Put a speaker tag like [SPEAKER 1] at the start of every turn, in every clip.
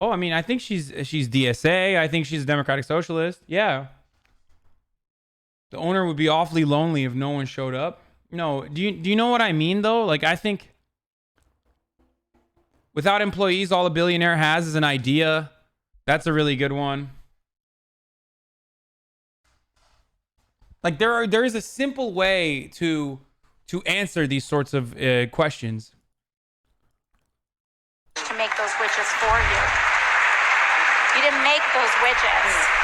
[SPEAKER 1] Oh, I mean, I think she's DSA. I think she's a Democratic Socialist. Yeah. The owner would be awfully lonely if no one showed up. No, do you know what I mean though? Like, I think without employees, all a billionaire has is an idea. That's a really good one. Like, there is a simple way to answer these sorts of questions.
[SPEAKER 2] To make those widgets for you. You didn't make those widgets.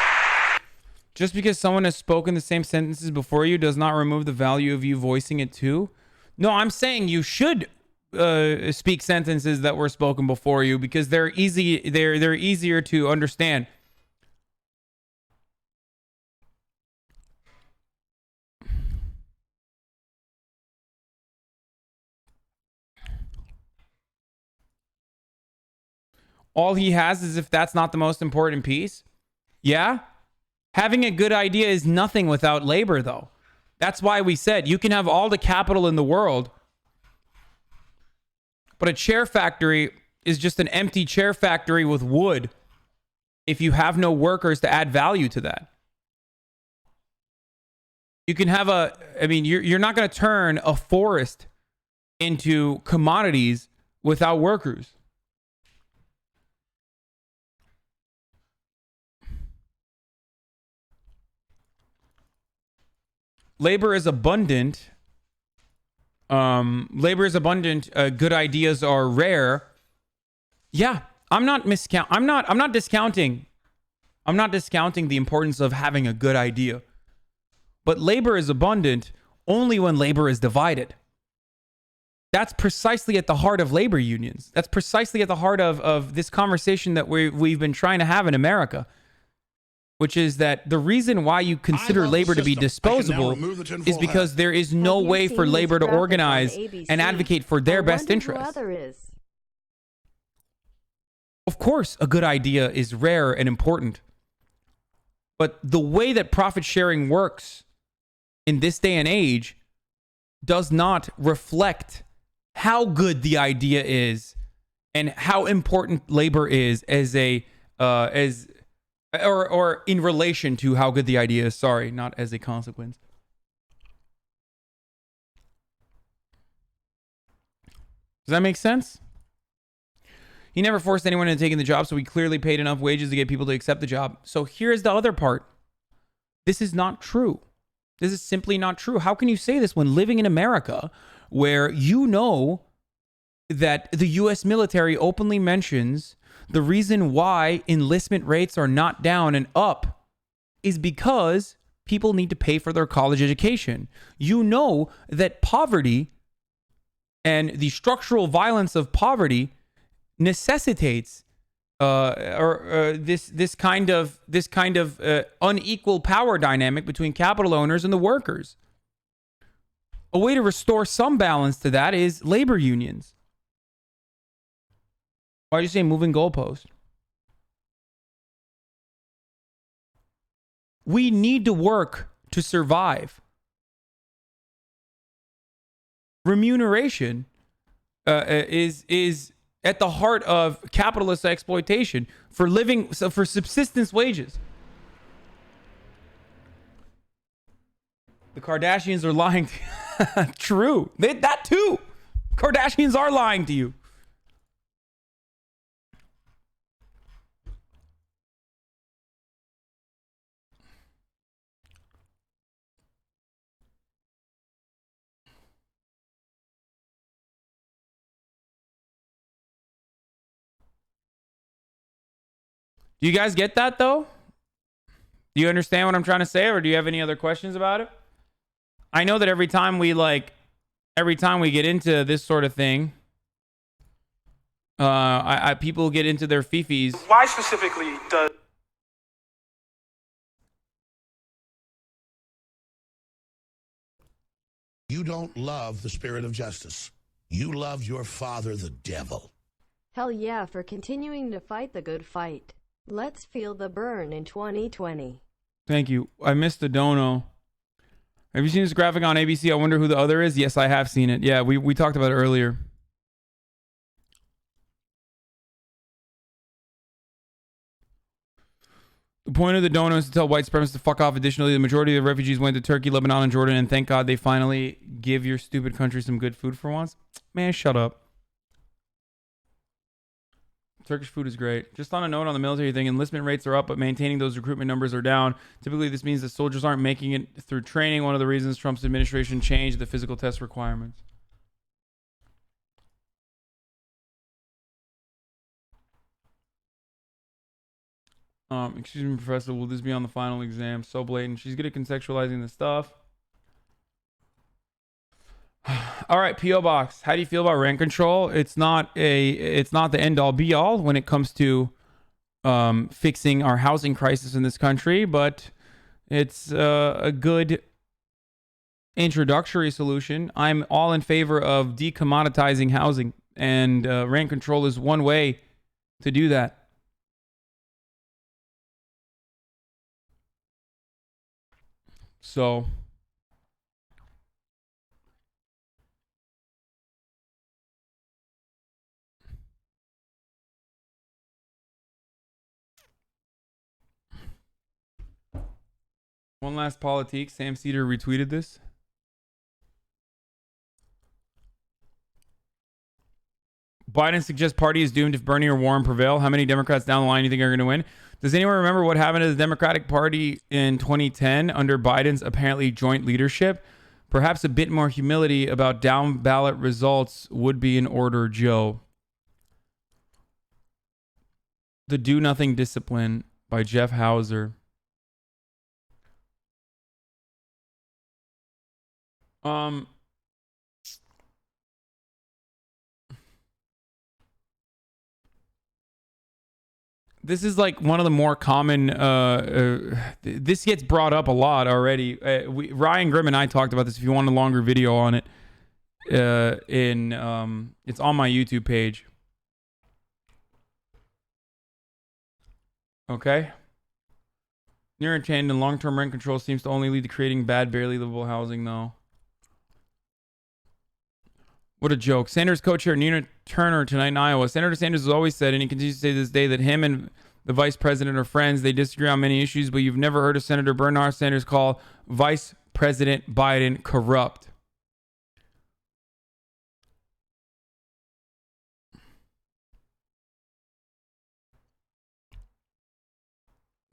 [SPEAKER 1] Just because someone has spoken the same sentences before you does not remove the value of you voicing it too. No, I'm saying you should speak sentences that were spoken before you because they're easy. They're easier to understand. All he has is if that's not the most important piece. Yeah. Having a good idea is nothing without labor, though. That's why we said you can have all the capital in the world, but a chair factory is just an empty chair factory with wood if you have no workers to add value to that. You can have you're not going to turn a forest into commodities without workers. Labor is abundant. Good ideas are rare. Yeah, I'm not discounting the importance of having a good idea. But labor is abundant only when labor is divided. That's precisely at the heart of labor unions. That's precisely at the heart of this conversation that we've been trying to have in America. Which is that the reason why you consider labor to be disposable is because there is no way for labor to organize and advocate for their best interests. Of course, a good idea is rare and important. But the way that profit sharing works in this day and age does not reflect how good the idea is and how important labor is or in relation to how good the idea is. Sorry, not as a consequence. Does that make sense? He never forced anyone into taking the job, so he clearly paid enough wages to get people to accept the job. So here's the other part. This is not true. This is simply not true. How can you say this when living in America, where you know that the U.S. military openly mentions the reason why enlistment rates are not down and up is because people need to pay for their college education. You know that poverty and the structural violence of poverty necessitates this kind of unequal power dynamic between capital owners and the workers. A way to restore some balance to that is labor unions. Why do you say moving goalpost? We need to work to survive. Remuneration is at the heart of capitalist exploitation for subsistence wages. The Kardashians are lying. True. That too. Kardashians are lying to you. Do you guys get that though? Do you understand what I'm trying to say, or do you have any other questions about it? I know that every time we get into this sort of thing, people get into their fifis.
[SPEAKER 3] Why specifically does
[SPEAKER 4] you don't love the spirit of justice? You love your father, the devil.
[SPEAKER 5] Hell yeah, for continuing to fight the good fight. Let's feel the burn in 2020.
[SPEAKER 1] Thank you. I missed the dono. Have you seen this graphic on ABC? I wonder who the other is. Yes, I have seen it. Yeah, we talked about it earlier. The point of the donor is to tell white supremacists to fuck off. Additionally, the majority of the refugees went to Turkey, Lebanon, and Jordan, and thank God they finally give your stupid country some good food for once. Man, shut up. Turkish food is great. Just on a note on the military thing, enlistment rates are up, but maintaining those recruitment numbers are down. Typically, this means that soldiers aren't making it through training. One of the reasons Trump's administration changed the physical test requirements. Excuse me, Professor, will this be on the final exam? So blatant. She's good at contextualizing the stuff. All right, P.O. Box. How do you feel about rent control? It's not the end all be all when it comes to fixing our housing crisis in this country, but it's a good introductory solution. I'm all in favor of decommoditizing housing, and rent control is one way to do that. So one last politique. Sam Cedar retweeted this. Biden suggests party is doomed if Bernie or Warren prevail. How many Democrats down the line do you think are going to win? Does anyone remember what happened to the Democratic Party in 2010 under Biden's apparently joint leadership? Perhaps a bit more humility about down ballot results would be in order, Joe. The Do Nothing Discipline by Jeff Hauser. This is like one of the more common. This gets brought up a lot already. Ryan Grimm and I talked about this. If you want a longer video on it, it's on my YouTube page. Okay. Near and long-term rent control seems to only lead to creating bad, barely livable housing, though. What a joke. Sanders co-chair Nina Turner tonight in Iowa. Senator Sanders has always said, and he continues to say to this day, that him and the vice president are friends. They disagree on many issues, but you've never heard of Senator Bernard Sanders call Vice President Biden corrupt.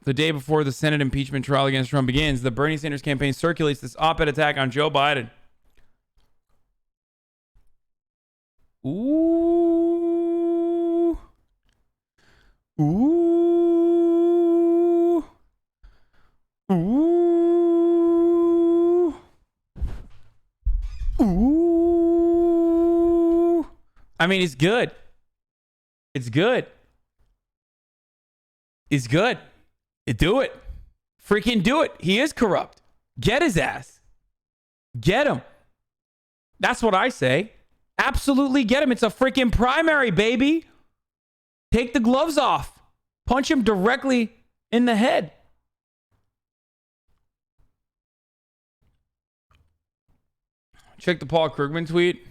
[SPEAKER 1] The day before the Senate impeachment trial against Trump begins, the Bernie Sanders campaign circulates this op-ed attack on Joe Biden. Ooh. Ooh. Ooh. Ooh. I mean, it's good. It's good. It's good. Do it. Freaking do it. He is corrupt. Get his ass. Get him. That's what I say. Absolutely get him. It's a freaking primary, baby. Take the gloves off. Punch him directly in the head. Check the Paul Krugman tweet.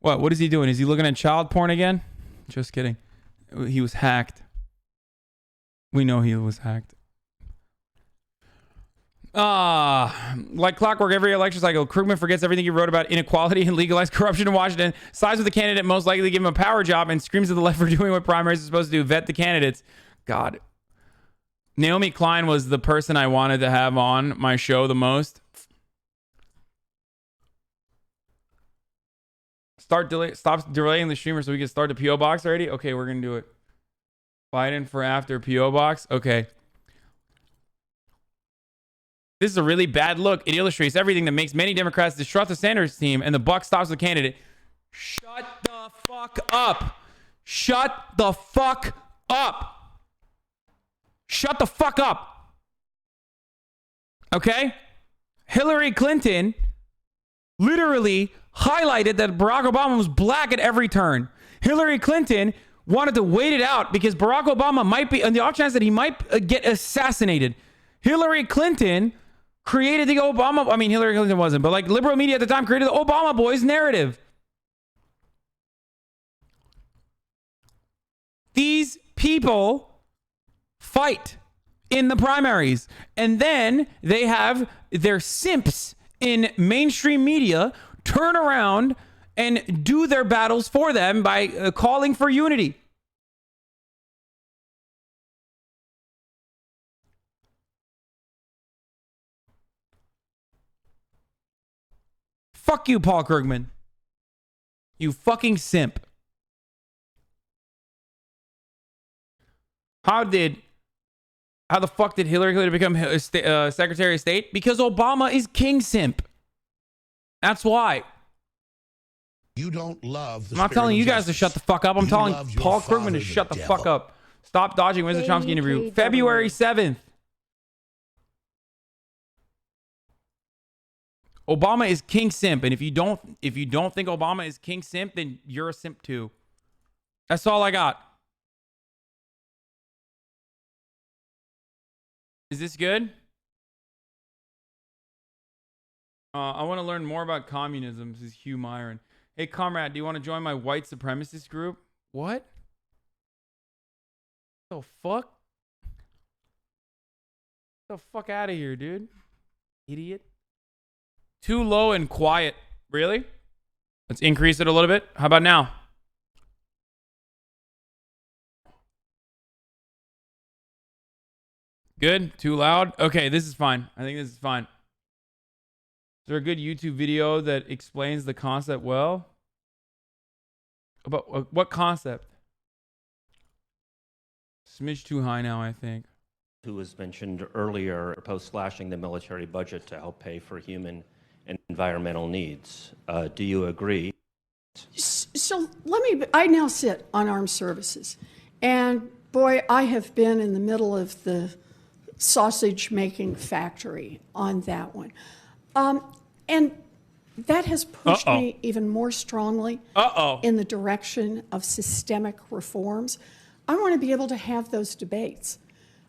[SPEAKER 1] What is he doing? Is he looking at child porn again? Just kidding. He was hacked. We know he was hacked. Like clockwork, every election cycle, Krugman forgets everything he wrote about inequality and legalized corruption in Washington, sides with the candidate most likely to give him a power job, and screams at the left for doing what primaries are supposed to do, vet the candidates. God. Naomi Klein was the person I wanted to have on my show the most. Stop delaying the streamer so we can start the P.O. box already? Okay, we're going to do it. Biden for after P.O. box? Okay. This is a really bad look. It illustrates everything that makes many Democrats distrust the Sanders team, and the buck stops with the candidate. Shut the fuck up. Shut the fuck up. Shut the fuck up. Okay? Hillary Clinton literally highlighted that Barack Obama was black at every turn. Hillary Clinton wanted to wait it out because Barack Obama might be, on the off chance that he might get assassinated. Hillary Clinton created the Obama, I mean, Hillary Clinton wasn't, but like liberal media at the time created the Obama boys narrative. These people fight in the primaries. And then they have their simps in mainstream media turn around and do their battles for them by calling for unity. Fuck you, Paul Krugman. You fucking simp. How the fuck did Hillary Clinton become Secretary of State? Because Obama is king simp. That's why.
[SPEAKER 4] You don't love the
[SPEAKER 1] I'm not telling you guys to shut the fuck up. I'm telling Paul Krugman to shut the fuck up. Stop dodging. When's the Chomsky interview? February 7th. Obama is king simp, and if you don't think Obama is king simp, then you're a simp too. That's all I got. Is this good? I want to learn more about communism. This is Hugh Myron. Hey, comrade, do you want to join my white supremacist group? What? The fuck? Get the fuck out of here, dude. Idiot. Too low and quiet. Really? Let's increase it a little bit. How about now? Good? Too loud? Okay, this is fine. I think this is fine. Is there a good YouTube video that explains the concept well? About what concept? Smidge too high now, I think.
[SPEAKER 3] Who was mentioned earlier, proposed slashing the military budget to help pay for human and environmental needs. Do you agree?
[SPEAKER 6] So I now sit on armed services. And boy, I have been in the middle of the sausage making factory on that one. And that has pushed me even more strongly in the direction of systemic reforms. I want to be able to have those debates.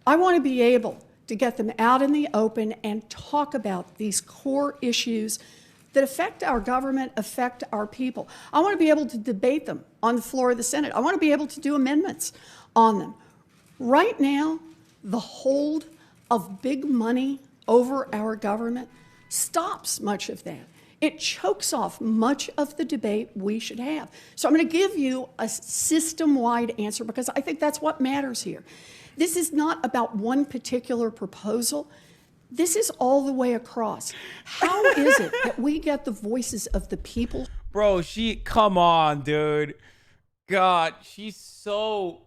[SPEAKER 6] I want to be able to get them out in the open and talk about these core issues that affect our government, affect our people. I want to be able to debate them on the floor of the Senate. I want to be able to do amendments on them. Right now, the hold of big money over our government stops much of that. It chokes off much of the debate we should have. So I'm going to give you a system-wide answer because I think that's what matters here. This is not about one particular proposal. This is all the way across. How is it that we get the voices of the people?
[SPEAKER 1] Bro, come on, dude. God, she's so...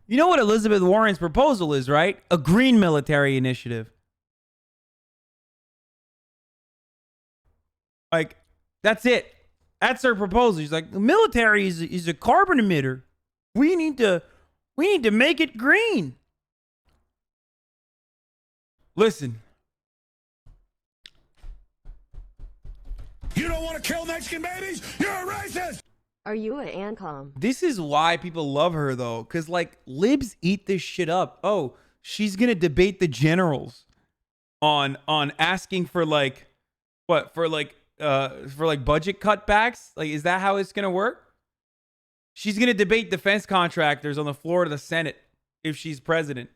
[SPEAKER 1] You know what Elizabeth Warren's proposal is, right? A green military initiative. Like, that's it. That's her proposal. She's like, the military is a carbon emitter. We need to make it green. Listen.
[SPEAKER 4] You don't want to kill Mexican babies? You're a racist!
[SPEAKER 5] Are you a ANCOM?
[SPEAKER 1] This is why people love her, though. Because, like, libs eat this shit up. Oh, she's going to debate the generals on asking for, like, what? For budget cutbacks? Like, is that how it's going to work? She's going to debate defense contractors on the floor of the Senate if she's president.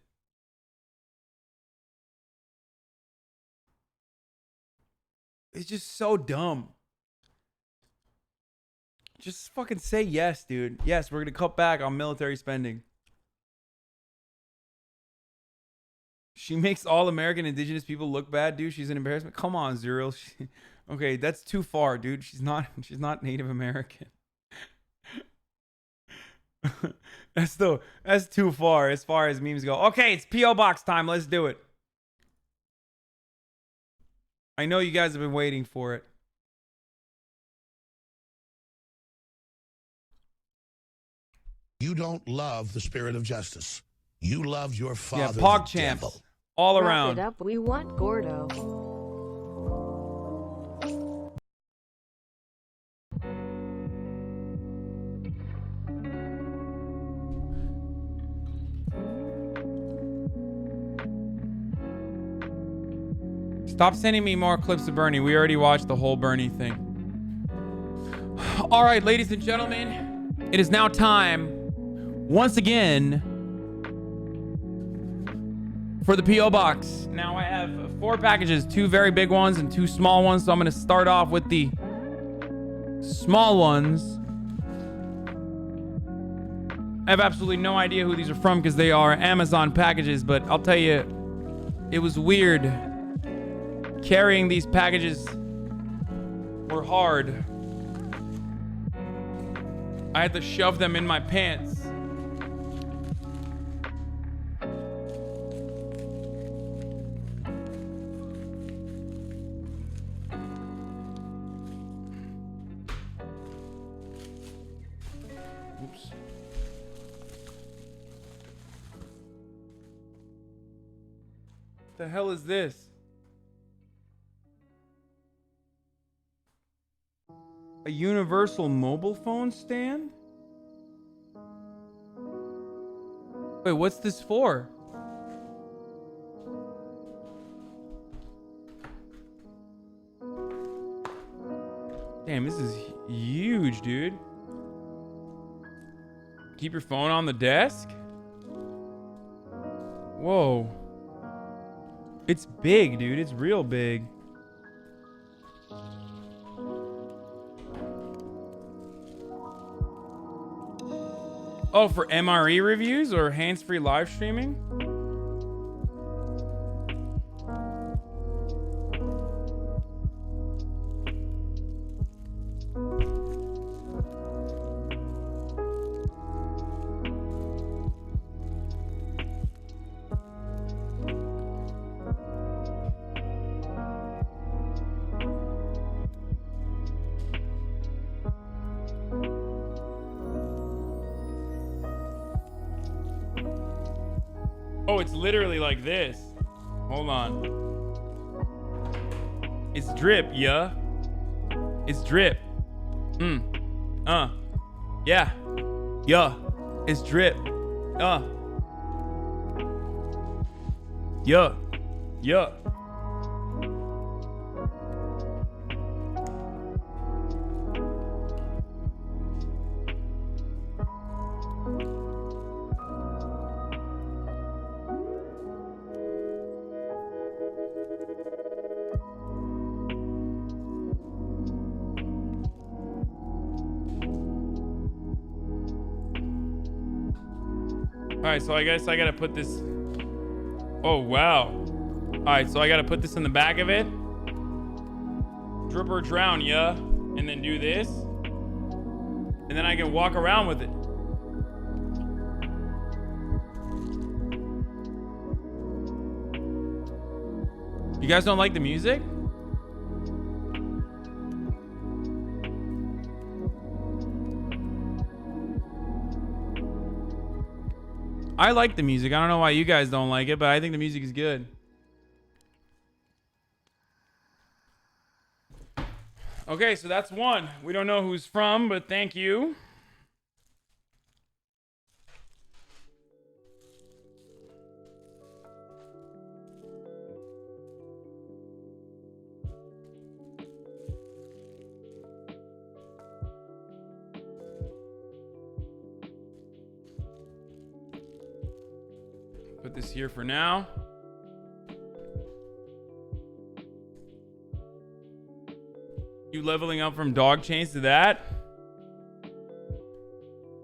[SPEAKER 1] It's just so dumb. Just fucking say yes, dude. Yes, we're going to cut back on military spending. She makes all American indigenous people look bad, dude. She's an embarrassment. Come on, Zero. Okay, that's too far, dude. She's not Native American. That's too far as memes go. Okay, it's P.O. Box time. Let's do it. I know you guys have been waiting for it.
[SPEAKER 4] You don't love the spirit of justice. You love your father,
[SPEAKER 1] Yeah, Pog
[SPEAKER 4] the
[SPEAKER 1] champs.
[SPEAKER 4] devil.
[SPEAKER 1] All
[SPEAKER 5] Wrap
[SPEAKER 1] around.
[SPEAKER 5] it up. We want Gordo.
[SPEAKER 1] Stop sending me more clips of Bernie. We already watched the whole Bernie thing. All right, ladies and gentlemen, it is now time, once again, for the P.O. box. Now I have 4 packages, 2 very big ones and 2 small ones. So I'm going to start off with the small ones. I have absolutely no idea who these are from because they are Amazon packages, but I'll tell you, it was weird. Carrying these packages were hard. I had to shove them in my pants. Oops. The hell is this? A universal mobile phone stand? Wait, what's this for? Damn, this is huge, dude. Keep your phone on the desk? Whoa. It's big, dude. It's real big. Oh, for MRE reviews or hands-free live streaming? Oh, it's literally like this. Hold on. It's drip, yeah. It's drip. Yeah. Yeah. It's drip. Yeah. Yeah. Alright, so I guess I gotta put this. Oh, wow. Alright, so I gotta put this in the back of it. Drip or drown, yeah. And then do this. And then I can walk around with it. You guys don't like the music? I like the music. I don't know why you guys don't like it, but I think the music is good. Okay, so that's one. We don't know who's from, but thank you. Put this here for now. You leveling up from dog chains to that?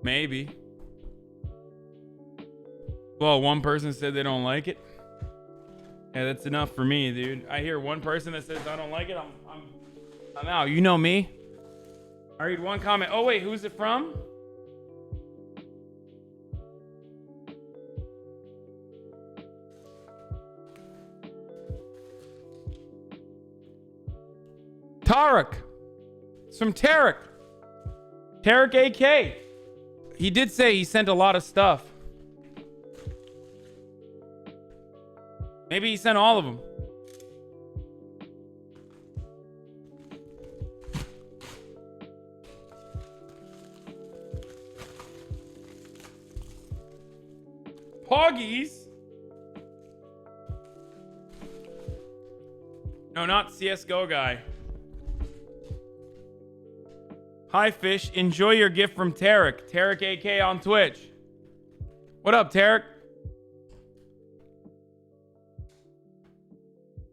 [SPEAKER 1] Maybe. Well, one person said they don't like it. Yeah, that's enough for me, dude. I hear one person that says I don't like it, I'm out. You know me. I read one comment. Oh wait, who's it from? Tarek. It's from Tarek. Tarek AK. He did say he sent a lot of stuff. Maybe he sent all of them. Poggies? No, not CSGO guy. Hi, Fish. Enjoy your gift from Tarek. Tarek AK on Twitch. What up, Tarek?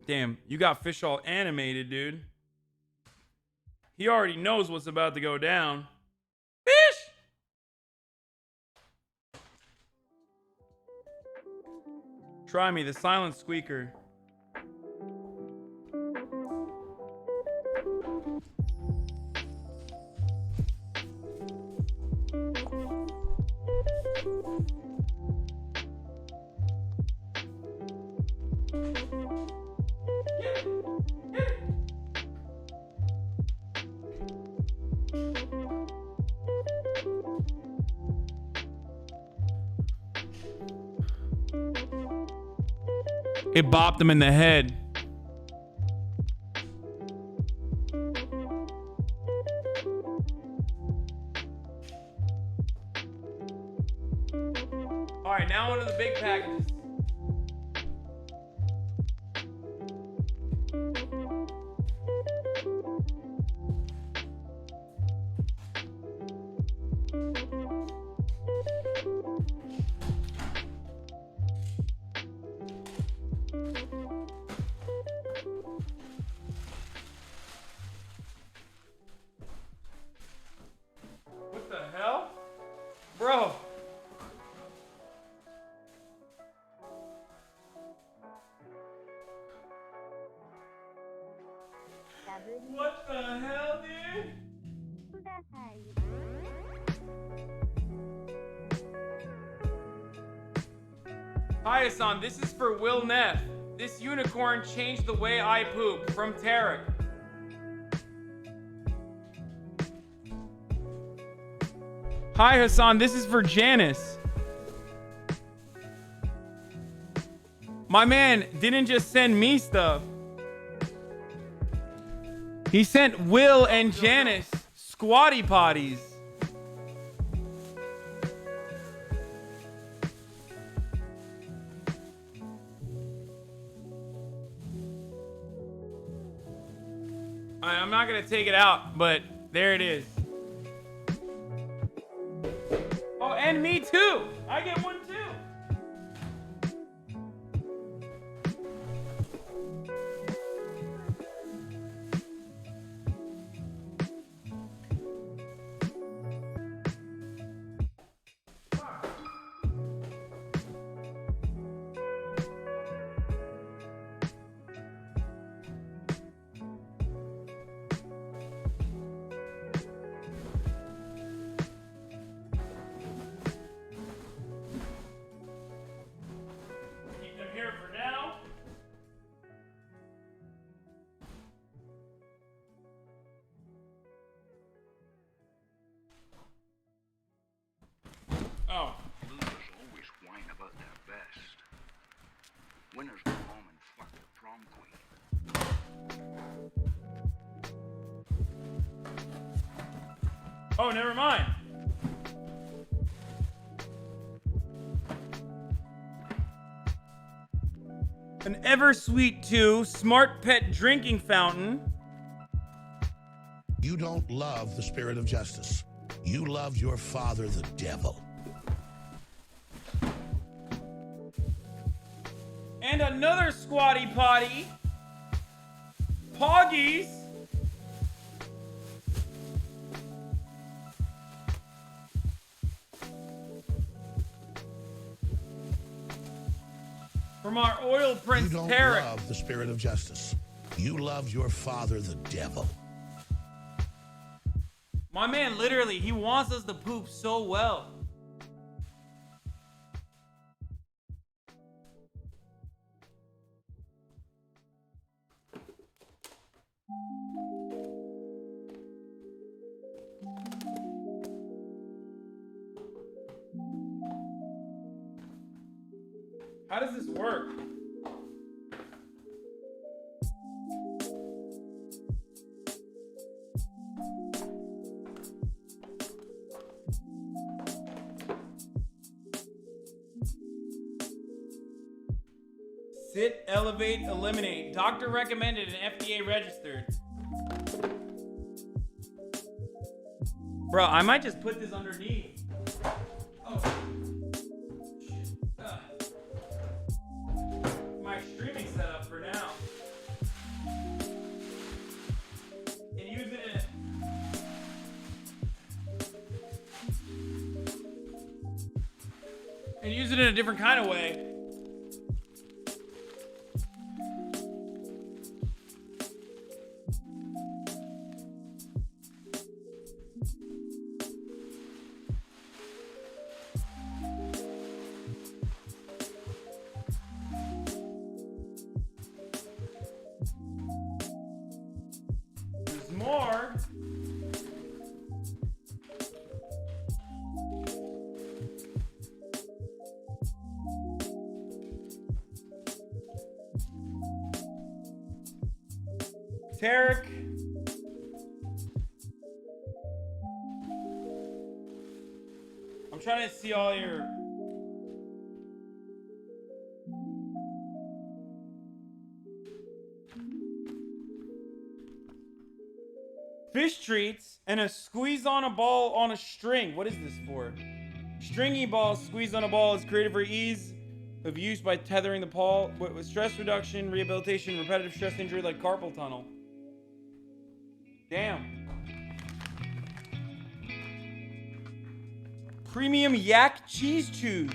[SPEAKER 1] Damn, you got Fish all animated, dude. He already knows what's about to go down. Fish! Try me, the silent squeaker. It bopped him in the head. All right, now on to the big packages. What the hell? Bro. What the hell, dude? Hi, Hasan. This is for Will Neff. This unicorn changed the way I poop. From Tarek. Hi, Hasan. This is for Janice. My man didn't just send me stuff. He sent Will and Janice squatty potties. I'm not gonna take it out, but there it is. Oh, and me too. I get one too. Keep them here for now. Oh.
[SPEAKER 7] Losers always whine about their best. Winners go home and fuck the prom queen.
[SPEAKER 1] Oh, never mind. An Eversweet 2 Smart Pet drinking fountain.
[SPEAKER 4] You don't love the spirit of justice. You love your father, the devil.
[SPEAKER 1] And another squatty potty. Poggies. From our oil
[SPEAKER 4] You
[SPEAKER 1] prince
[SPEAKER 4] don't
[SPEAKER 1] Tarek.
[SPEAKER 4] love the spirit of justice. You love your father, the devil.
[SPEAKER 1] My man, literally, he wants us to poop so well. How does this work? Sit, elevate, eliminate. Doctor recommended and FDA registered. Bro, I might just put this underneath. Oh. Shit. My streaming setup for now. different kind of way. There's more. Tarek. I'm trying to see all your... Fish treats and a squeeze on a ball on a string. What is this for? Stringy ball squeezed on a ball is created for ease of use by tethering the ball with stress reduction, rehabilitation, repetitive stress injury like carpal tunnel. Damn. Premium yak cheese chews.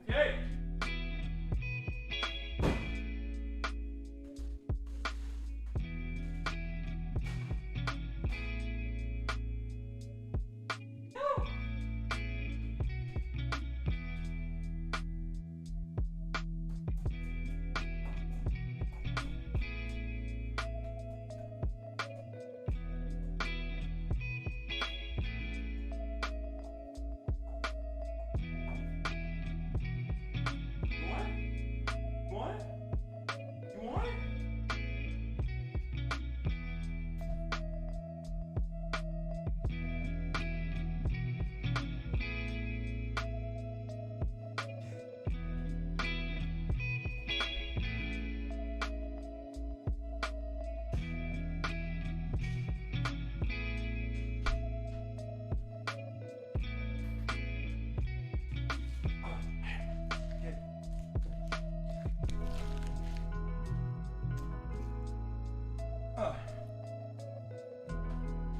[SPEAKER 1] Okay.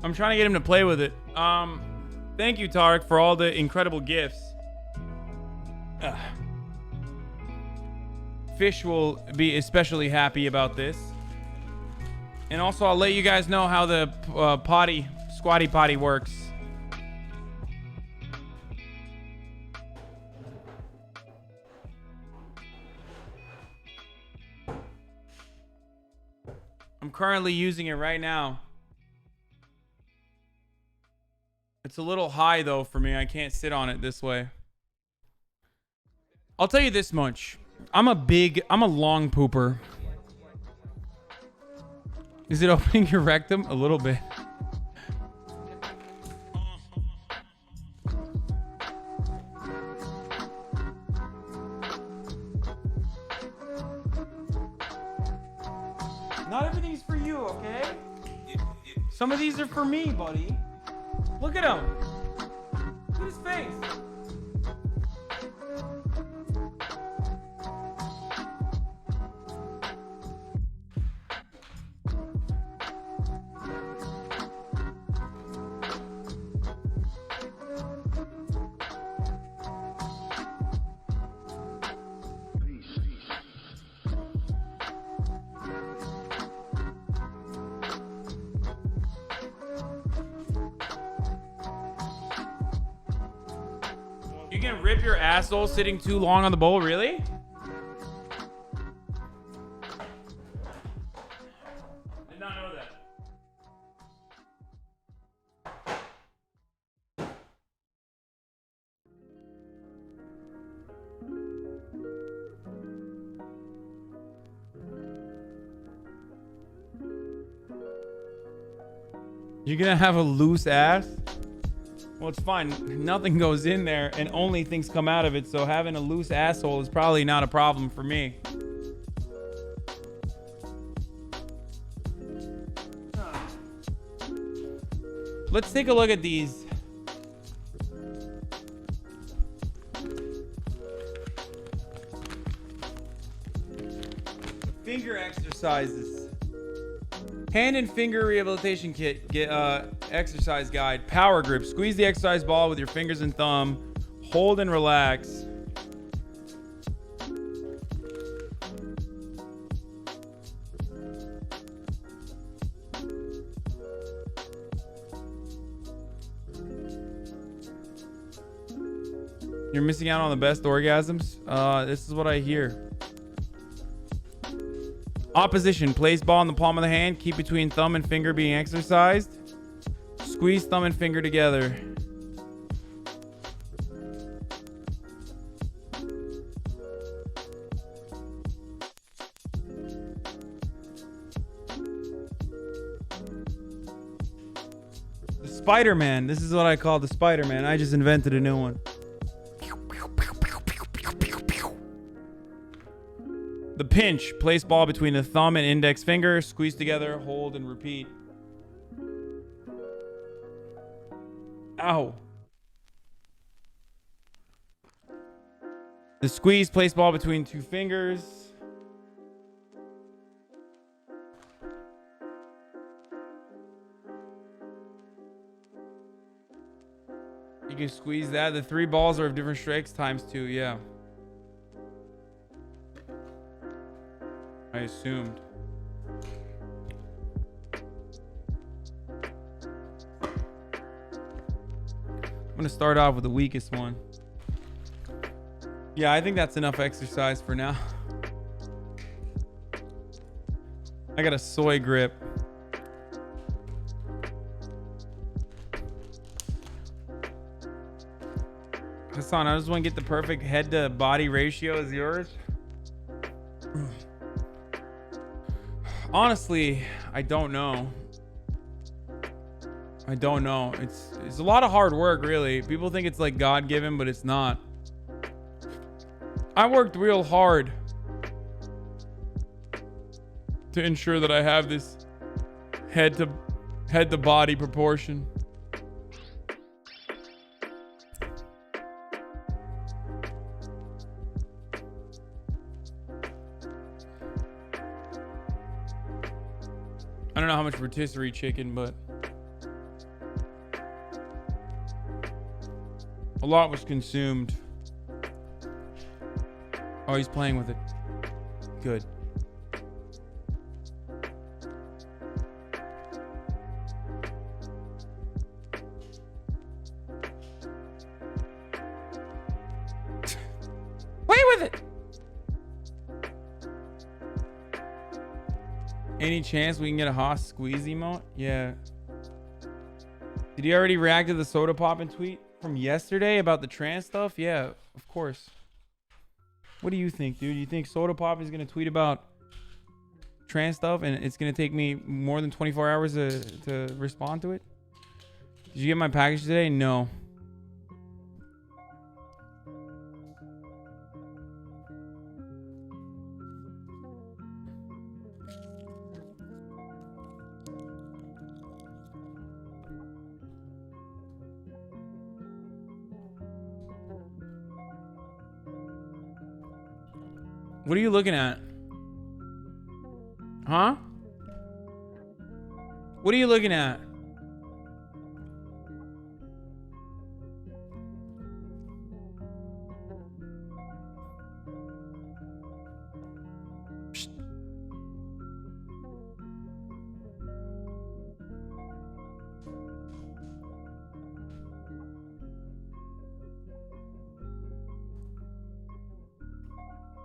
[SPEAKER 1] I'm trying to get him to play with it. Thank you, Tarek, for all the incredible gifts. Fish will be especially happy about this. And also, I'll let you guys know how the squatty potty works. I'm currently using it right now. It's a little high though for me. I can't sit on it this way. I'll tell you this much. I'm a long pooper. Is it opening your rectum? A little bit. Not everything's for you, okay? Some of these are for me, buddy. Look at him. Look at his face. You can rip your asshole sitting too long on the bowl, really? Did not know that. You're gonna have a loose ass? Well, it's fine. Nothing goes in there and only things come out of it. So having a loose asshole is probably not a problem for me. Let's take a look at these. Finger exercises. Hand and finger rehabilitation kit. Get exercise guide. Power grip. Squeeze the exercise ball with your fingers and thumb. Hold and relax. You're missing out on the best orgasms. This is what I hear. Opposition. Place ball in the palm of the hand. Keep between thumb and finger being exercised. Squeeze thumb and finger together. The Spider-Man. This is what I call the Spider-Man. I just invented a new one. The pinch. Place ball between the thumb and index finger. Squeeze together, hold, and repeat. Ow. The squeeze. Place ball between two fingers. You can squeeze that. The 3 balls are of different strokes times 2. Yeah. I assumed. I'm gonna start off with the weakest one. Yeah, I think that's enough exercise for now. I got a soy grip. Hasan, I just want to get the perfect head to body ratio as yours. Honestly, I don't know. I don't know. It's a lot of hard work, really. People think it's like God-given, but it's not. I worked real hard to ensure that I have this head to body proportion. I don't know how much rotisserie chicken, but a lot was consumed. Oh, he's playing with it. Good. Play with it. Any chance we can get a Haas squeeze emote? Yeah. Did you already react to the soda poppin' tweet from yesterday about the trans stuff? Yeah, of course. What do you think, dude? You think Soda Pop is gonna tweet about trans stuff and it's gonna take me more than 24 hours to respond to it? Did you get my package today? No. What are you looking at? Huh? What are you looking at? Psst.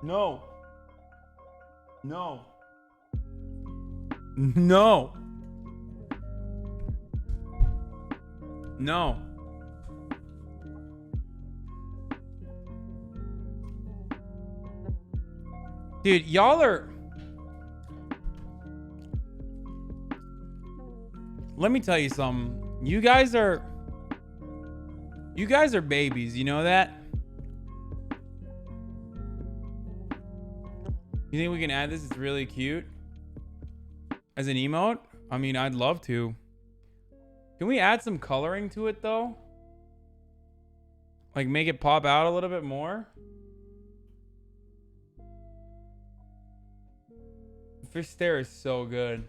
[SPEAKER 1] No. No. No. No. Dude, y'all are... Let me tell you something. You guys are babies, you know that? You think we can add this? It's really cute. As an emote? I mean, I'd love to. Can we add some coloring to it, though? Like, make it pop out a little bit more? Fish stare is so good.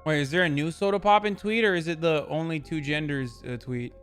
[SPEAKER 1] Wait, is there a new soda poppin' tweet or is it the only two genders tweet?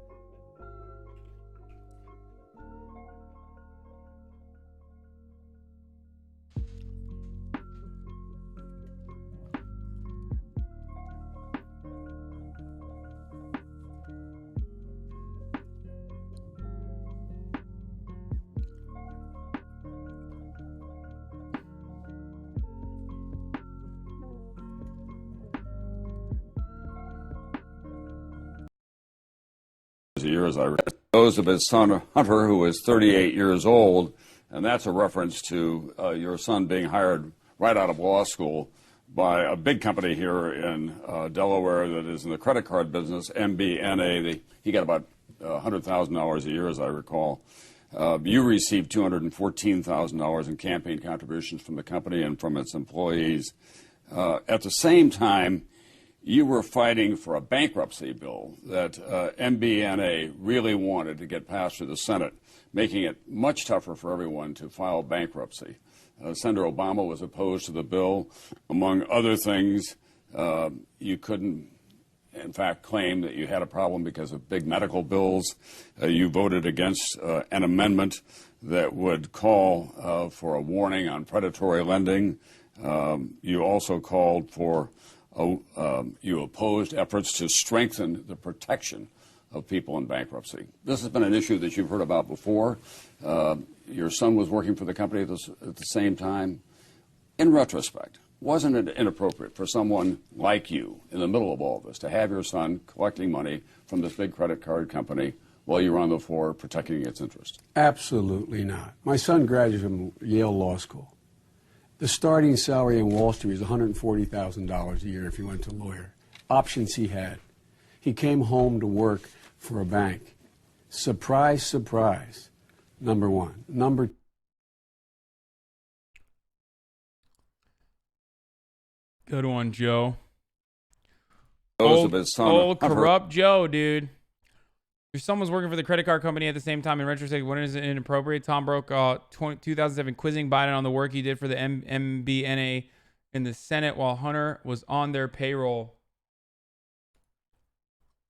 [SPEAKER 8] Years I those of his son Hunter, who is 38 years old, and that's a reference to your son being hired right out of law school by a big company here in Delaware that is in the credit card business, MBNA. He got about $100,000 a year, as I recall. You received $214,000 in campaign contributions from the company and from its employees. At the same time, you were fighting for a bankruptcy bill that MBNA really wanted to get passed through the Senate, making it much tougher for everyone to file bankruptcy. Senator Obama was opposed to the bill. Among other things, you couldn't, in fact, claim that you had a problem because of big medical bills. You voted against an amendment that would call for a warning on predatory lending. You also called for you opposed efforts to strengthen the protection of people in bankruptcy. This has been an issue that you've heard about before. Your son was working for the company at the same time. In retrospect, wasn't it inappropriate for someone like you in the middle of all this to have your son collecting money from this big credit card company while you were on the floor protecting its interest?
[SPEAKER 9] Absolutely not. My son graduated from Yale Law School. The starting salary in Wall Street is $140,000 a year if he went to lawyer. Options he had. He came home to work for a bank. Surprise, surprise. Number one. Number
[SPEAKER 1] Good one, Joe.
[SPEAKER 8] Those of his son
[SPEAKER 1] Old corrupt Joe, dude. Your son was working for the credit card company at the same time. In retrospect, when is it inappropriate? Tom broke 2007 quizzing Biden on the work he did for the MBNA in the Senate while Hunter was on their payroll.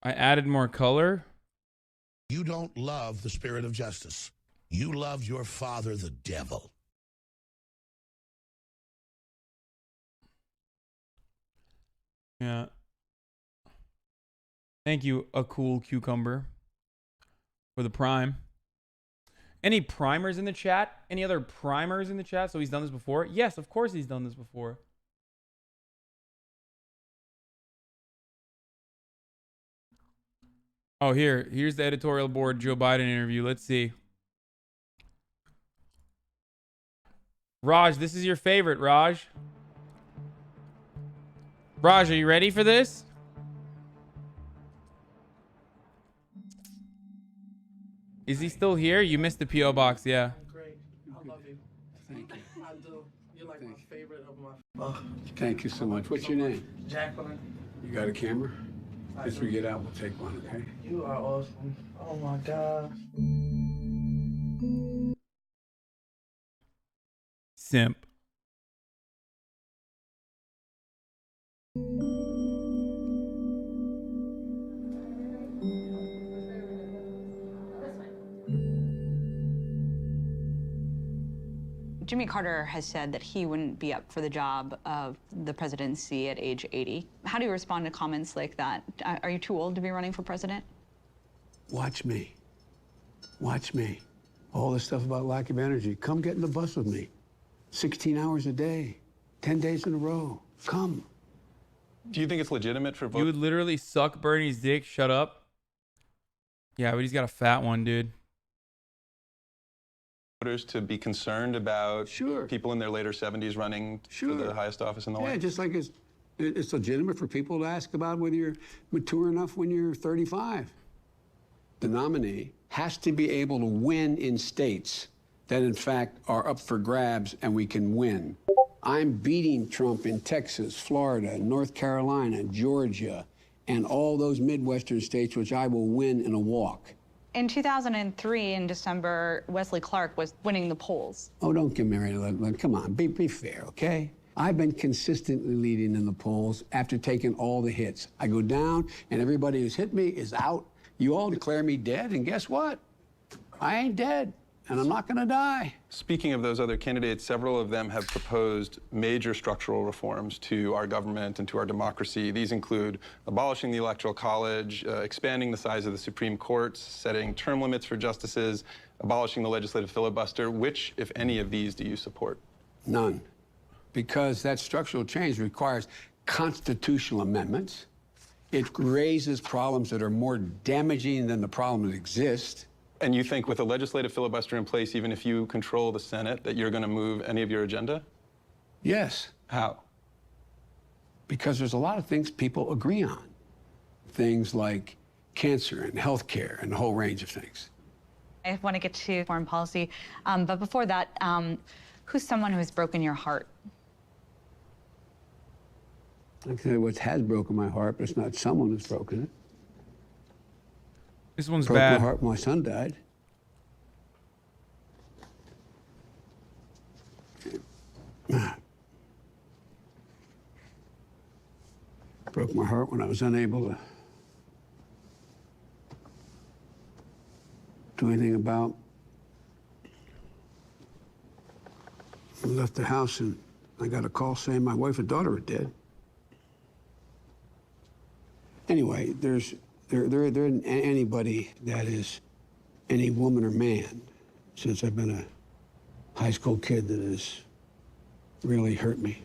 [SPEAKER 1] I added more color.
[SPEAKER 4] You don't love the spirit of justice. You love your father, the devil.
[SPEAKER 1] Yeah. Thank you, a cool cucumber, for the prime. Any primers in the chat? Any other primers in the chat? So he's done this before? Yes, of course he's done this before. Oh, here's the editorial board Joe Biden interview. Let's see. Raj, this is your favorite, Raj. Raj, are you ready for this? Is he still here? You missed the P.O. box, yeah.
[SPEAKER 10] Great. I love you.
[SPEAKER 9] Thank you.
[SPEAKER 10] I do. You're like my favorite of my...
[SPEAKER 9] Thank you so much. What's your name?
[SPEAKER 10] Jacqueline.
[SPEAKER 9] You got a camera? As we get out, we'll take one, okay?
[SPEAKER 10] You are awesome. Oh my God.
[SPEAKER 1] Simp.
[SPEAKER 11] Jimmy Carter has said that he wouldn't be up for the job of the presidency at age 80. How do you respond to comments like that? Are you too old to be running for president?
[SPEAKER 9] Watch me. Watch me. All this stuff about lack of energy. Come get in the bus with me. 16 hours a day, 10 days in a row. Come.
[SPEAKER 12] Do you think it's legitimate for
[SPEAKER 1] You would literally suck Bernie's dick. Shut up. Yeah, but he's got a fat one, dude.
[SPEAKER 12] voters to be concerned about people in their later 70s running for the highest office in the land?
[SPEAKER 9] Yeah, just like it's legitimate for people to ask about whether you're mature enough when you're 35. The nominee has to be able to win in states that, in fact, are up for grabs and we can win. I'm beating Trump in Texas, Florida, North Carolina, Georgia, and all those Midwestern states, which I will win in a walk.
[SPEAKER 11] In 2003, in December, Wesley Clark was winning the polls.
[SPEAKER 9] Oh, don't get me ready. Come on, be fair, okay? I've been consistently leading in the polls after taking all the hits. I go down, and everybody who's hit me is out. You all declare me dead, and guess what? I ain't dead, and I'm not going to die.
[SPEAKER 12] Speaking of those other candidates, several of them have proposed major structural reforms to our government and to our democracy. These include abolishing the Electoral College, expanding the size of the Supreme Court, setting term limits for justices, abolishing the legislative filibuster. Which, if any of these, do you support?
[SPEAKER 9] None. Because that structural change requires constitutional amendments. It raises problems that are more damaging than the problems that exist.
[SPEAKER 12] And you think with a legislative filibuster in place, even if you control the Senate, that you're going to move any of your agenda?
[SPEAKER 9] Yes.
[SPEAKER 12] How?
[SPEAKER 9] Because there's a lot of things people agree on. Things like cancer and health care and a whole range of things.
[SPEAKER 11] I want to get to foreign policy, but before that, who's someone who has broken your heart?
[SPEAKER 9] I can tell you what has broken my heart, but it's not someone who's broken it.
[SPEAKER 1] This one's
[SPEAKER 9] broke
[SPEAKER 1] bad.
[SPEAKER 9] my heart when my son died. Broke my heart when I was unable to do anything about. I left the house and I got a call saying my wife and daughter are dead. Anyway, there isn't anybody that is any woman or man since I've been a high school kid that has really hurt me.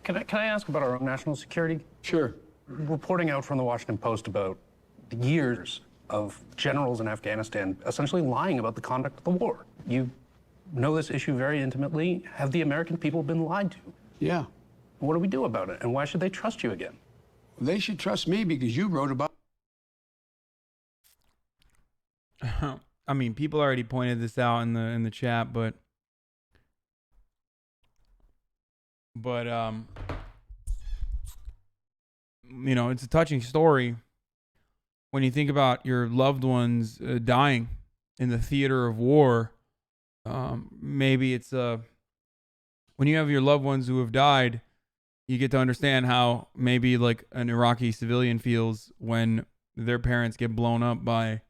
[SPEAKER 13] Can I ask about our own national security?
[SPEAKER 9] Sure.
[SPEAKER 13] Reporting out from the Washington Post about years of generals in Afghanistan essentially lying about the conduct of the war. You know this issue very intimately. Have the American people been lied to?
[SPEAKER 9] Yeah.
[SPEAKER 13] What do we do about it? And why should they trust you again?
[SPEAKER 9] They should trust me because you wrote about.
[SPEAKER 1] I mean, people already pointed this out in the chat, but you know, it's a touching story when you think about your loved ones dying in the theater of war. Maybe it's when you have your loved ones who have died, you get to understand how maybe like an Iraqi civilian feels when their parents get blown up by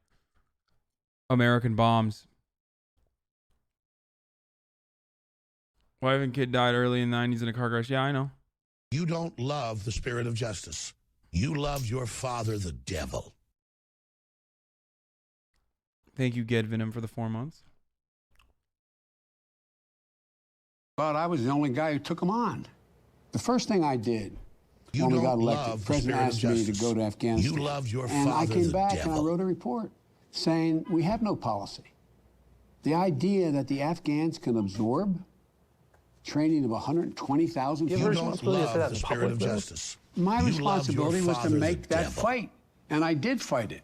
[SPEAKER 1] American bombs. Wife and kid died early in the 90s in a car crash. Yeah, I know.
[SPEAKER 4] You don't love the spirit of justice. You love your father, the devil.
[SPEAKER 1] Thank you, Ged Venom, for the 4 months.
[SPEAKER 9] But I was the only guy who took them on. The first thing I did
[SPEAKER 4] You
[SPEAKER 9] when we
[SPEAKER 4] don't
[SPEAKER 9] got elected,
[SPEAKER 4] love
[SPEAKER 9] the
[SPEAKER 4] the
[SPEAKER 9] president
[SPEAKER 4] spirit of
[SPEAKER 9] asked me to
[SPEAKER 4] justice.
[SPEAKER 9] go to Afghanistan.
[SPEAKER 4] You love your
[SPEAKER 9] and I
[SPEAKER 4] father,
[SPEAKER 9] came
[SPEAKER 4] the
[SPEAKER 9] back and I
[SPEAKER 4] devil.
[SPEAKER 9] wrote a report saying we have no policy. The idea that the Afghans can absorb training of 120,000
[SPEAKER 4] You
[SPEAKER 9] people.
[SPEAKER 4] don't love the spirit of justice.
[SPEAKER 9] My
[SPEAKER 4] You love your
[SPEAKER 9] responsibility was to
[SPEAKER 4] father, the
[SPEAKER 9] make that
[SPEAKER 4] devil.
[SPEAKER 9] fight, and I did fight it.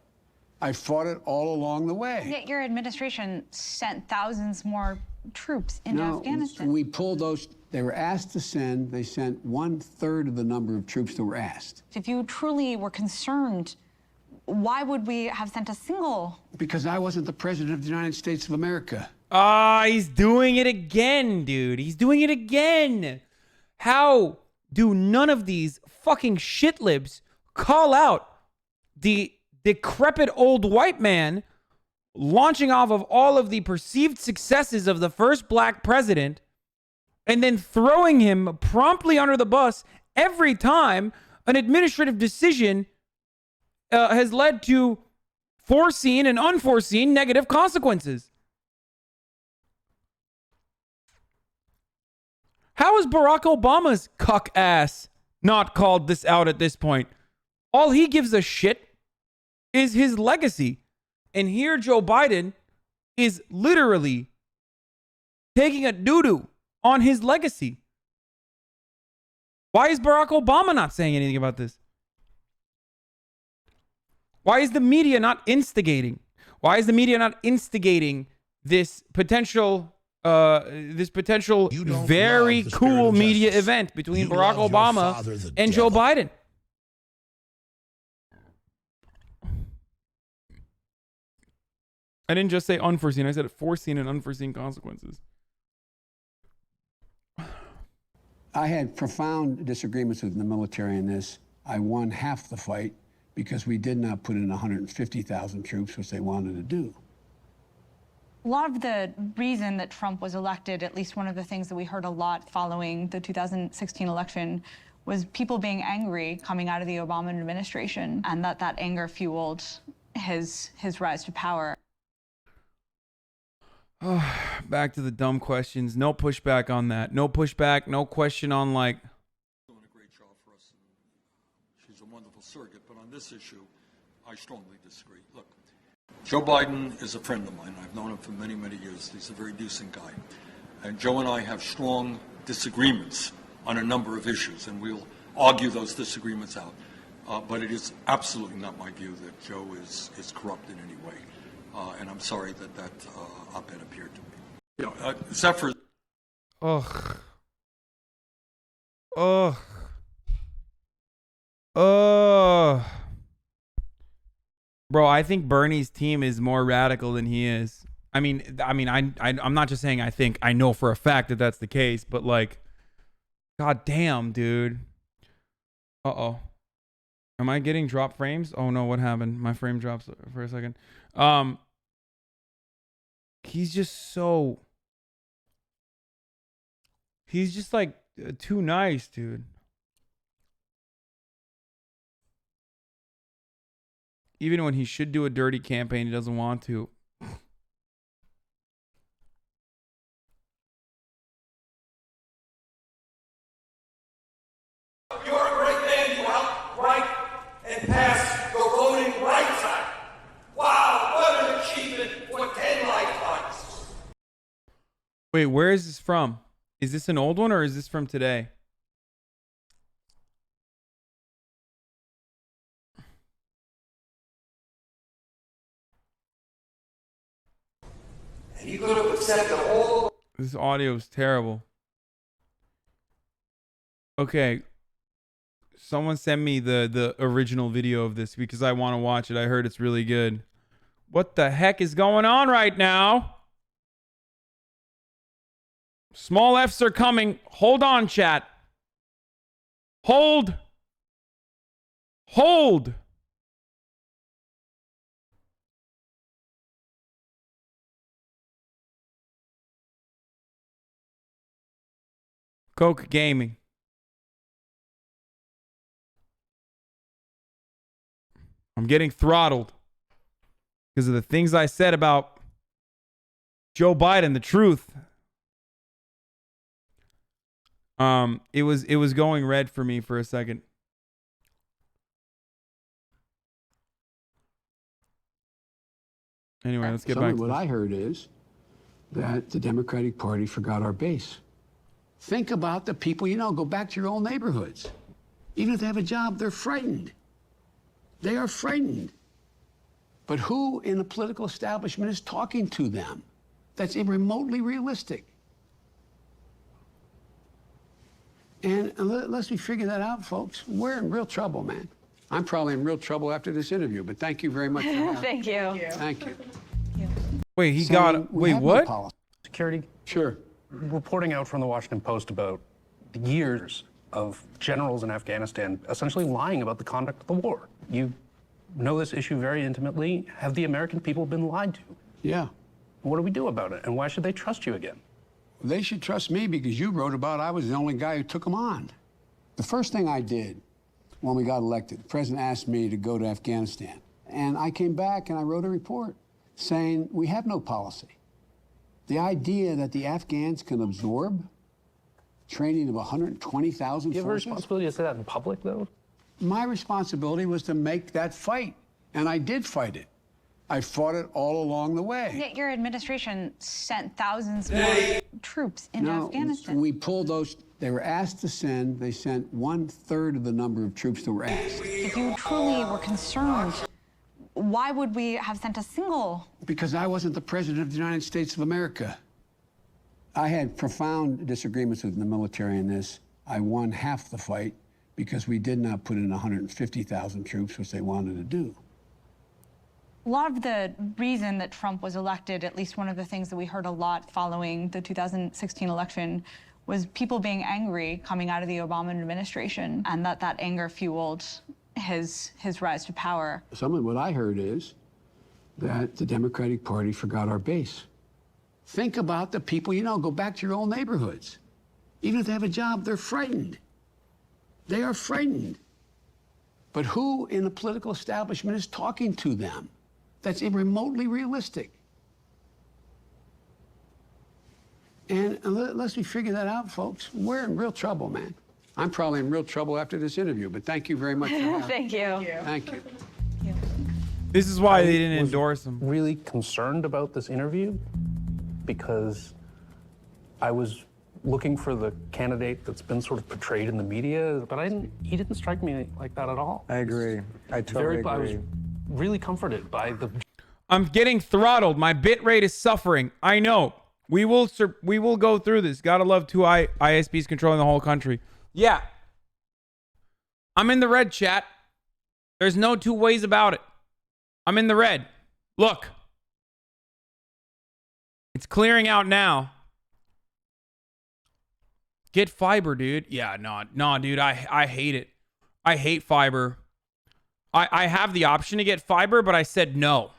[SPEAKER 9] I fought it all along the way.
[SPEAKER 11] Yet your administration sent thousands more troops into Afghanistan.
[SPEAKER 9] We pulled those. They were asked to send. They sent 1/3 of the number of troops that were asked.
[SPEAKER 11] If you truly were concerned, why would we have sent a single?
[SPEAKER 9] Because I wasn't the president of the United States of America.
[SPEAKER 1] Ah, he's doing it again, dude. He's doing it again. How do none of these fucking shitlibs call out the decrepit old white man launching off of all of the perceived successes of the first black president and then throwing him promptly under the bus every time an administrative decision has led to foreseen and unforeseen negative consequences? How is Barack Obama's cuck ass not called this out at this point? All he gives a shit is his legacy. And here Joe Biden is literally taking a doo-doo on his legacy. Why is Barack Obama not saying anything about this? Why is the media not instigating? Why is the media not instigating this potential very cool media event between Barack Obama and Joe Biden? I didn't just say unforeseen. I said foreseen and unforeseen consequences.
[SPEAKER 9] I had profound disagreements with the military in this. I won half the fight because we did not put in 150,000 troops, which they wanted to do.
[SPEAKER 11] A lot of the reason that Trump was elected, at least one of the things that we heard a lot following the 2016 election, was people being angry coming out of the Obama administration, and that anger fueled his rise to power.
[SPEAKER 1] Back to the dumb questions. No pushback on that. No pushback. No question on like.
[SPEAKER 14] Doing a great job for us. She's a wonderful surrogate, but on this issue, I strongly disagree. Look, Joe Biden is a friend of mine. I've known him for many, many years. He's a very decent guy. And Joe and I have strong disagreements on a number of issues, and we'll argue those disagreements out. But it is absolutely not my view that Joe is corrupt in any way. And I'm sorry that op-ed appeared to me. You know, Zephyr.
[SPEAKER 1] Ugh. Ugh. Ugh. Bro, I think Bernie's team is more radical than he is. I'm not just saying I think. I know for a fact that that's the case, but like, god damn, dude. Uh-oh. Am I getting drop frames? Oh no, what happened? My frame drops for a second. He's just so... He's just like too nice, dude. Even when he should do a dirty campaign, he doesn't want to.
[SPEAKER 15] You're a great man. You outright and pass the voting rights act. Wow, what an achievement for 10 lifetimes.
[SPEAKER 1] Wait, where is this from? Is this an old one or is this from today?
[SPEAKER 15] And you could have accepted all.
[SPEAKER 1] This audio is terrible. Okay. Someone send me the original video of this because I want to watch it. I heard it's really good. What the heck is going on right now? Small F's are coming. Hold on, chat. Hold. Hold. Coke Gaming. I'm getting throttled because of the things I said about Joe Biden, the truth. It was going red for me for a second. Anyway, let's get back to
[SPEAKER 9] what
[SPEAKER 1] this.
[SPEAKER 9] I heard is that the Democratic Party forgot our base. Think about the people, go back to your own neighborhoods. Even if they have a job, they're frightened. They are frightened. But who in the political establishment is talking to them? That's remotely realistic. And unless we figure that out, folks, we're in real trouble, man. I'm probably in real trouble after this interview, but thank you very much for having me.
[SPEAKER 11] Thank you.
[SPEAKER 9] Thank you.
[SPEAKER 1] Wait, he
[SPEAKER 9] So
[SPEAKER 1] got...
[SPEAKER 9] we
[SPEAKER 1] Wait,
[SPEAKER 9] have no
[SPEAKER 1] what?
[SPEAKER 9] policy.
[SPEAKER 13] Security?
[SPEAKER 9] Sure.
[SPEAKER 13] Reporting out from the Washington Post about years of generals in Afghanistan essentially lying about the conduct of the war. You know this issue very intimately. Have the American people been lied to?
[SPEAKER 9] Yeah.
[SPEAKER 13] What do we do about it? And why should they trust you again?
[SPEAKER 9] They should trust me because you wrote about I was the only guy who took them on. The first thing I did when we got elected, the president asked me to go to Afghanistan. And I came back and I wrote a report saying we have no policy. The idea that the Afghans can absorb training of 120,000
[SPEAKER 13] Do you have a
[SPEAKER 9] forces?
[SPEAKER 13] responsibility to say that in public, though?
[SPEAKER 9] My responsibility was to make that fight, and I did fight it. I fought it all along the way.
[SPEAKER 11] Yet your administration sent thousands more troops into Afghanistan.
[SPEAKER 9] We pulled those. They were asked to send. They sent 1/3 of the number of troops that were asked.
[SPEAKER 11] If you truly were concerned, why would we have sent a single?
[SPEAKER 9] Because I wasn't the president of the United States of America. I had profound disagreements with the military in this. I won half the fight because we did not put in 150,000 troops, which they wanted to do.
[SPEAKER 11] A lot of the reason that Trump was elected, at least one of the things that we heard a lot following the 2016 election, was people being angry coming out of the Obama administration, and that anger fueled his rise to power.
[SPEAKER 9] Some of what I heard is that the Democratic Party forgot our base. Think about the people you know. Go back to your own neighborhoods. Even if they have a job, they're frightened. They are frightened. But who in the political establishment is talking to them? That's remotely realistic. And unless we figure that out, folks, we're in real trouble, man. I'm probably in real trouble after this interview, but thank you very much for having me.
[SPEAKER 11] Thank you.
[SPEAKER 9] Thank you.
[SPEAKER 1] This is why they didn't endorse him.
[SPEAKER 13] Really concerned about this interview because I was looking for the candidate that's been sort of portrayed in the media, but he didn't strike me like that at all.
[SPEAKER 16] I agree. I totally agree.
[SPEAKER 13] I was really comforted by the...
[SPEAKER 1] I'm getting throttled. My bit rate is suffering. I know. We will go through this. Gotta love two ISPs controlling the whole country. Yeah. I'm in the red, chat. There's no two ways about it. I'm in the red. Look. It's clearing out now. Get fiber, dude. Yeah, no, dude. I hate it. I hate fiber. I have the option to get fiber, but I said no.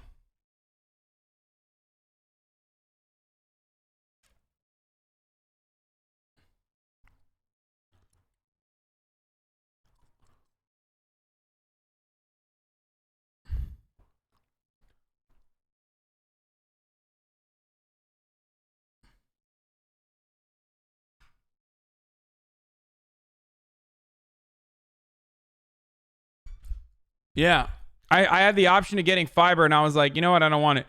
[SPEAKER 1] Yeah, I had the option of getting fiber, and I was like, you know what? I don't want it.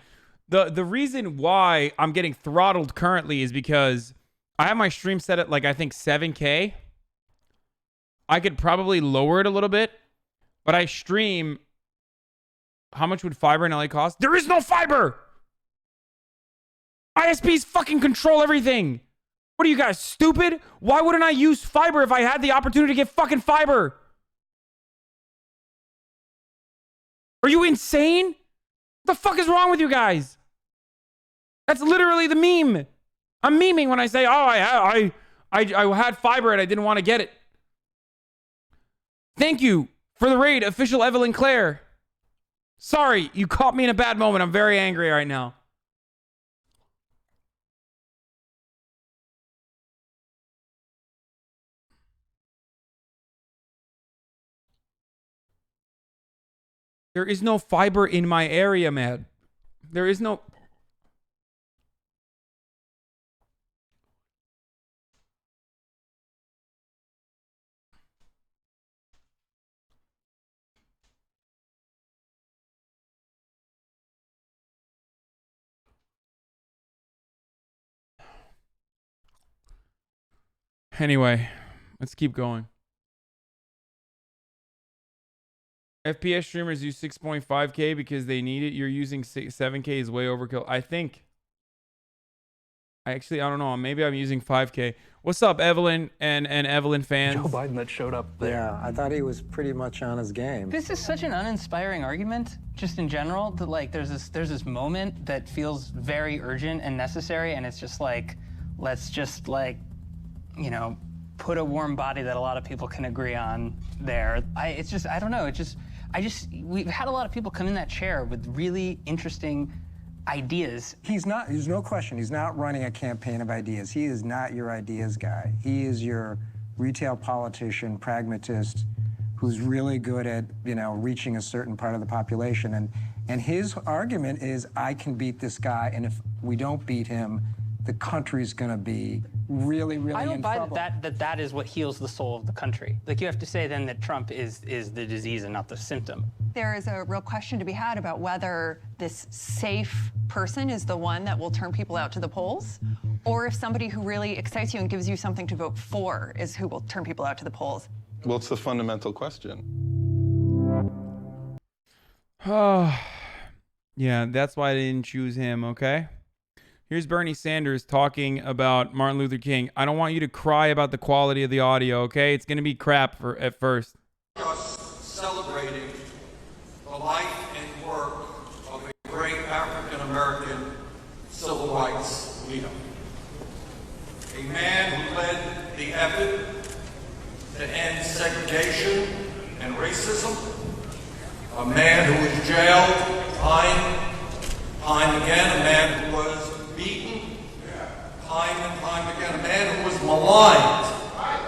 [SPEAKER 1] The reason why I'm getting throttled currently is because I have my stream set at, like, I think 7K. I could probably lower it a little bit, but I stream. How much would fiber in LA cost? There is no fiber! ISPs fucking control everything. What are you guys, stupid? Why wouldn't I use fiber if I had the opportunity to get fucking fiber? Are you insane? What the fuck is wrong with you guys? That's literally the meme. I'm memeing when I say, oh, I had fiber and I didn't want to get it. Thank you for the raid, official Evelyn Claire. Sorry, you caught me in a bad moment. I'm very angry right now. There is no fiber in my area, man. There is no... Anyway, let's keep going. FPS streamers use 6.5K because they need it. You're using 7K is way overkill. I don't know. Maybe I'm using 5K. What's up, Evelyn and Evelyn fans?
[SPEAKER 13] Joe Biden that showed up there.
[SPEAKER 16] Yeah, I thought he was pretty much on his game.
[SPEAKER 17] This is such an uninspiring argument, just in general, that like there's this moment that feels very urgent and necessary, and it's just like, let's just like, you know, put a warm body that a lot of people can agree on there. I don't know. We've had a lot of people come in that chair with really interesting ideas.
[SPEAKER 16] There's no question, he's not running a campaign of ideas. He is not your ideas guy. He is your retail politician, pragmatist, who's really good at, you know, reaching a certain part of the population. And his argument is, I can beat this guy, and if we don't beat him, the country's gonna be really, really in trouble.
[SPEAKER 17] I don't buy that is what heals the soul of the country. Like, you have to say then that Trump is the disease and not the symptom.
[SPEAKER 18] There is a real question to be had about whether this safe person is the one that will turn people out to the polls, or if somebody who really excites you and gives you something to vote for is who will turn people out to the polls.
[SPEAKER 12] Well, it's the fundamental question.
[SPEAKER 1] Yeah, that's why I didn't choose him, okay? Here's Bernie Sanders talking about Martin Luther King. I don't want you to cry about the quality of the audio, okay? It's going to be crap at first.
[SPEAKER 15] Just celebrating the life and work of a great African-American civil rights leader. A man who led led the effort to end segregation and racism. A man who was jailed time again, a man who was beaten time and time again, a man who was maligned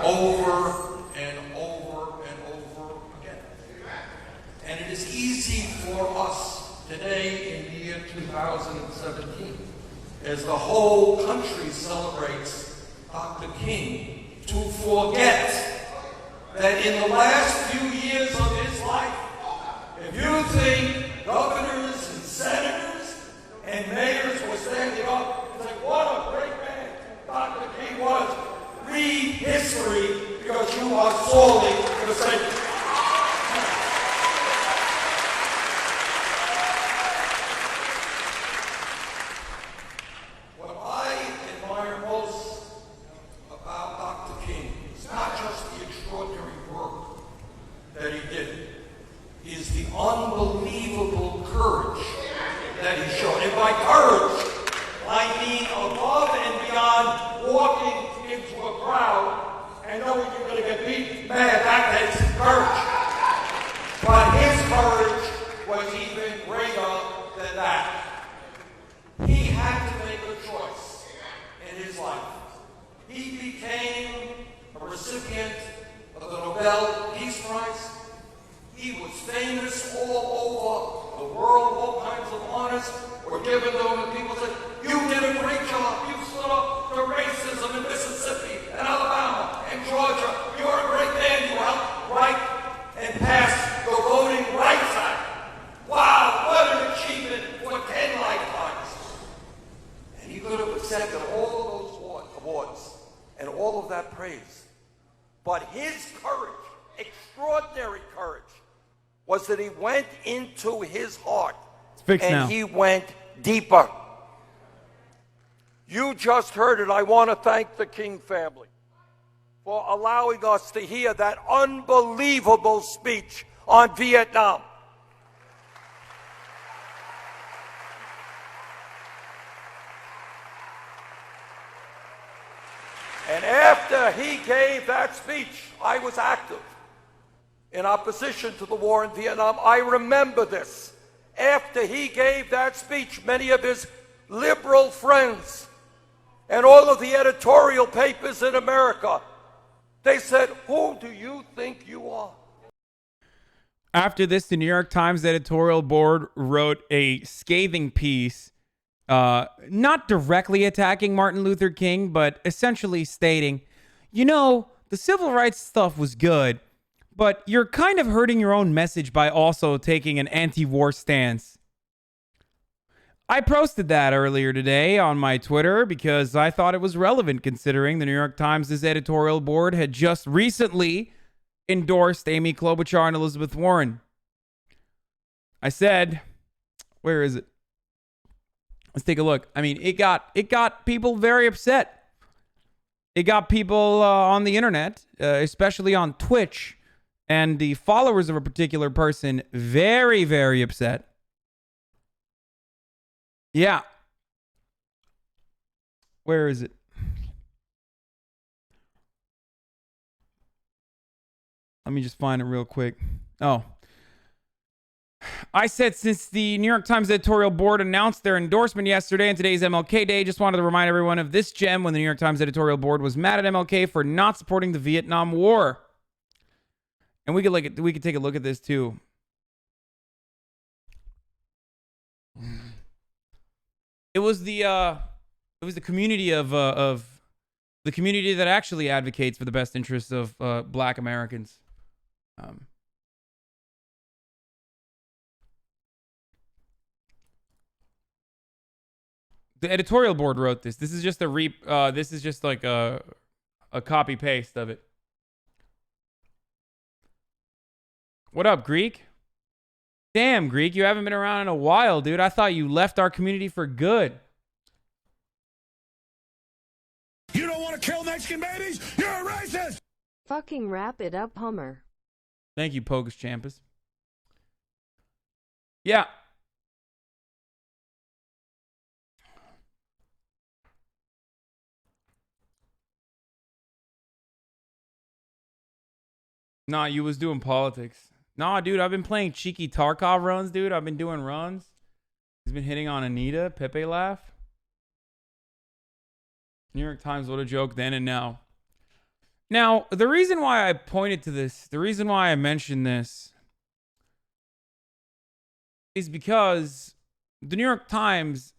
[SPEAKER 15] over and over and over again. And it is easy for us today in the year 2017, as the whole country celebrates Dr. King, to forget that in the last few years of his life, if you think governors and senators and mayors were standing up and saying, what a great man Dr. King was, read history because you are sorely mistaken. What I admire most about Dr. King is not just the extraordinary work that he did, is the unbelievable courage that he showed. And by courage, I mean above and beyond walking into a crowd and knowing you're going to get beat. Man, that takes courage. But his courage was even greater than that. He had to make a choice in his life. He became a recipient of the Nobel Peace Prize. He was famous all over the world. All kinds of honors were given to him, and people said, you did a great job. You stood up to racism in Mississippi and Alabama and Georgia. You're a great man. You helped write and pass the Voting Rights Act. Wow, what an achievement for 10 lifetimes. And he could have accepted all of those awards and all of that praise. But his courage, extraordinary courage, was that he went into his heart and he went deeper. You just heard it. I want to thank the King family for allowing us to hear that unbelievable speech on Vietnam. And after he gave that speech, I was active in opposition to the war in Vietnam. I remember this. After he gave that speech, many of his liberal friends and all of the editorial papers in America, they said, who do you think you are?
[SPEAKER 1] After this, the New York Times editorial board wrote a scathing piece, not directly attacking Martin Luther King, but essentially stating, you know, the civil rights stuff was good, but you're kind of hurting your own message by also taking an anti-war stance. I posted that earlier today on my Twitter because I thought it was relevant, considering the New York Times' editorial board had just recently endorsed Amy Klobuchar and Elizabeth Warren. I said, where is it? Let's take a look. I mean, it got people very upset. It got people on the internet, especially on Twitch, and the followers of a particular person very, very upset. Yeah. Where is it? Let me just find it real quick. Oh. I said, since the New York Times editorial board announced their endorsement yesterday and today's MLK Day, just wanted to remind everyone of this gem when the New York Times editorial board was mad at MLK for not supporting the Vietnam War. And we could take a look at this too. It was the community of the community that actually advocates for the best interests of Black Americans. The editorial board wrote this. This is just this is just like a copy paste of it. What up, Greek? Damn, Greek, you haven't been around in a while, dude. I thought you left our community for good.
[SPEAKER 4] You don't want to kill Mexican babies? You're a racist!
[SPEAKER 5] Fucking wrap it up, Hummer.
[SPEAKER 1] Thank you, Pogus Champus. Yeah. Nah, you was doing politics. Nah, dude, I've been playing cheeky Tarkov runs, dude. I've been doing runs. He's been hitting on Anita. Pepe laugh. New York Times, what a joke then and now. Now, the reason why I pointed to this, the reason why I mentioned this is because the New York Times,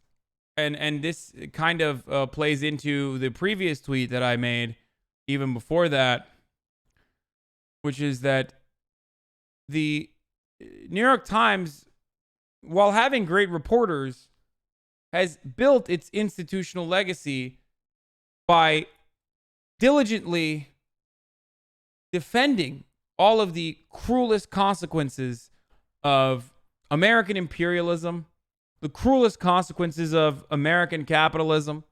[SPEAKER 1] and this kind of plays into the previous tweet that I made even before that, which is that the New York Times, while having great reporters, has built its institutional legacy by diligently defending all of the cruelest consequences of American imperialism, the cruelest consequences of American capitalism.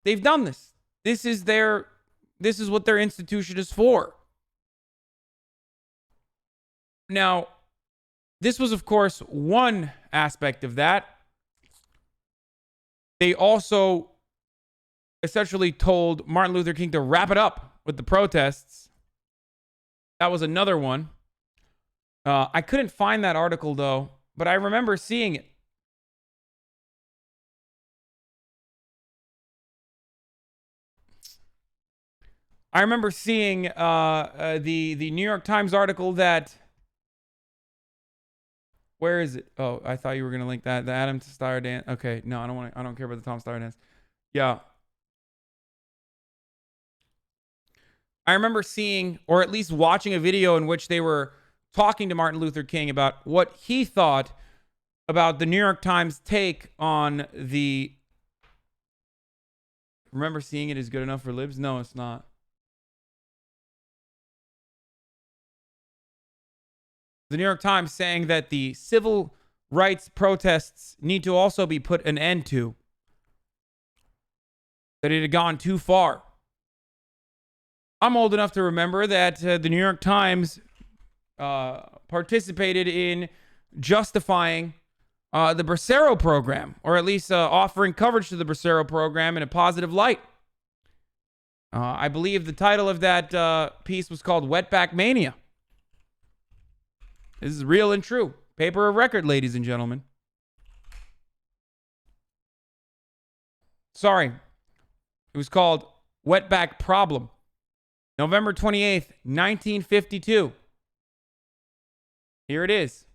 [SPEAKER 1] They've done this. This is what their institution is for. Now, this was, of course, one aspect of that. They also essentially told Martin Luther King to wrap it up with the protests. That was another one. I couldn't find that article, though, but I remember seeing it. I remember seeing the New York Times article that... Where is it? Oh, I thought you were gonna link that. The Adam Steyer dance. Okay, no, I don't care about the Tom Steyer dance. Yeah. I remember seeing, or at least watching, a video in which they were talking to Martin Luther King about what he thought about the New York Times take on the... Remember seeing it is good enough for libs? No, it's not. The New York Times saying that the civil rights protests need to also be put an end to. That it had gone too far. I'm old enough to remember that the New York Times participated in justifying the Bracero program, or at least offering coverage to the Bracero program in a positive light. I believe the title of that piece was called Wetback Mania. This is real and true. Paper of record, ladies and gentlemen. Sorry. It was called Wetback Problem. November 28th, 1952. Here it is.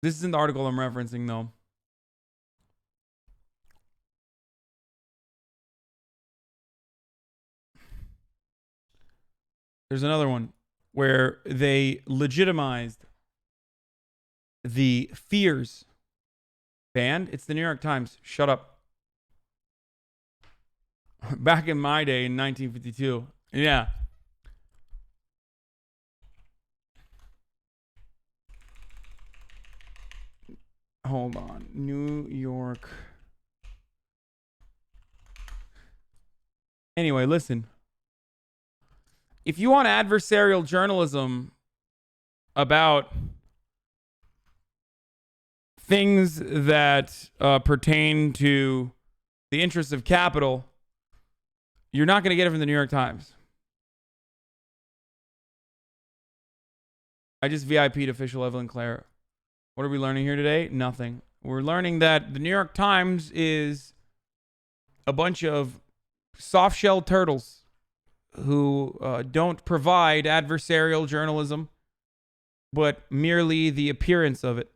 [SPEAKER 1] This isn't the article I'm referencing, though. There's another one where they legitimized the fears band. It's the New York Times. Shut up. Back in my day in 1952. Yeah. Hold on. New York. Anyway, listen. If you want adversarial journalism about things that pertain to the interests of capital, you're not going to get it from the New York Times. I just VIP'd official Evelyn Clare. What are we learning here today? Nothing. We're learning that the New York Times is a bunch of soft-shell turtles who don't provide adversarial journalism, but merely the appearance of it.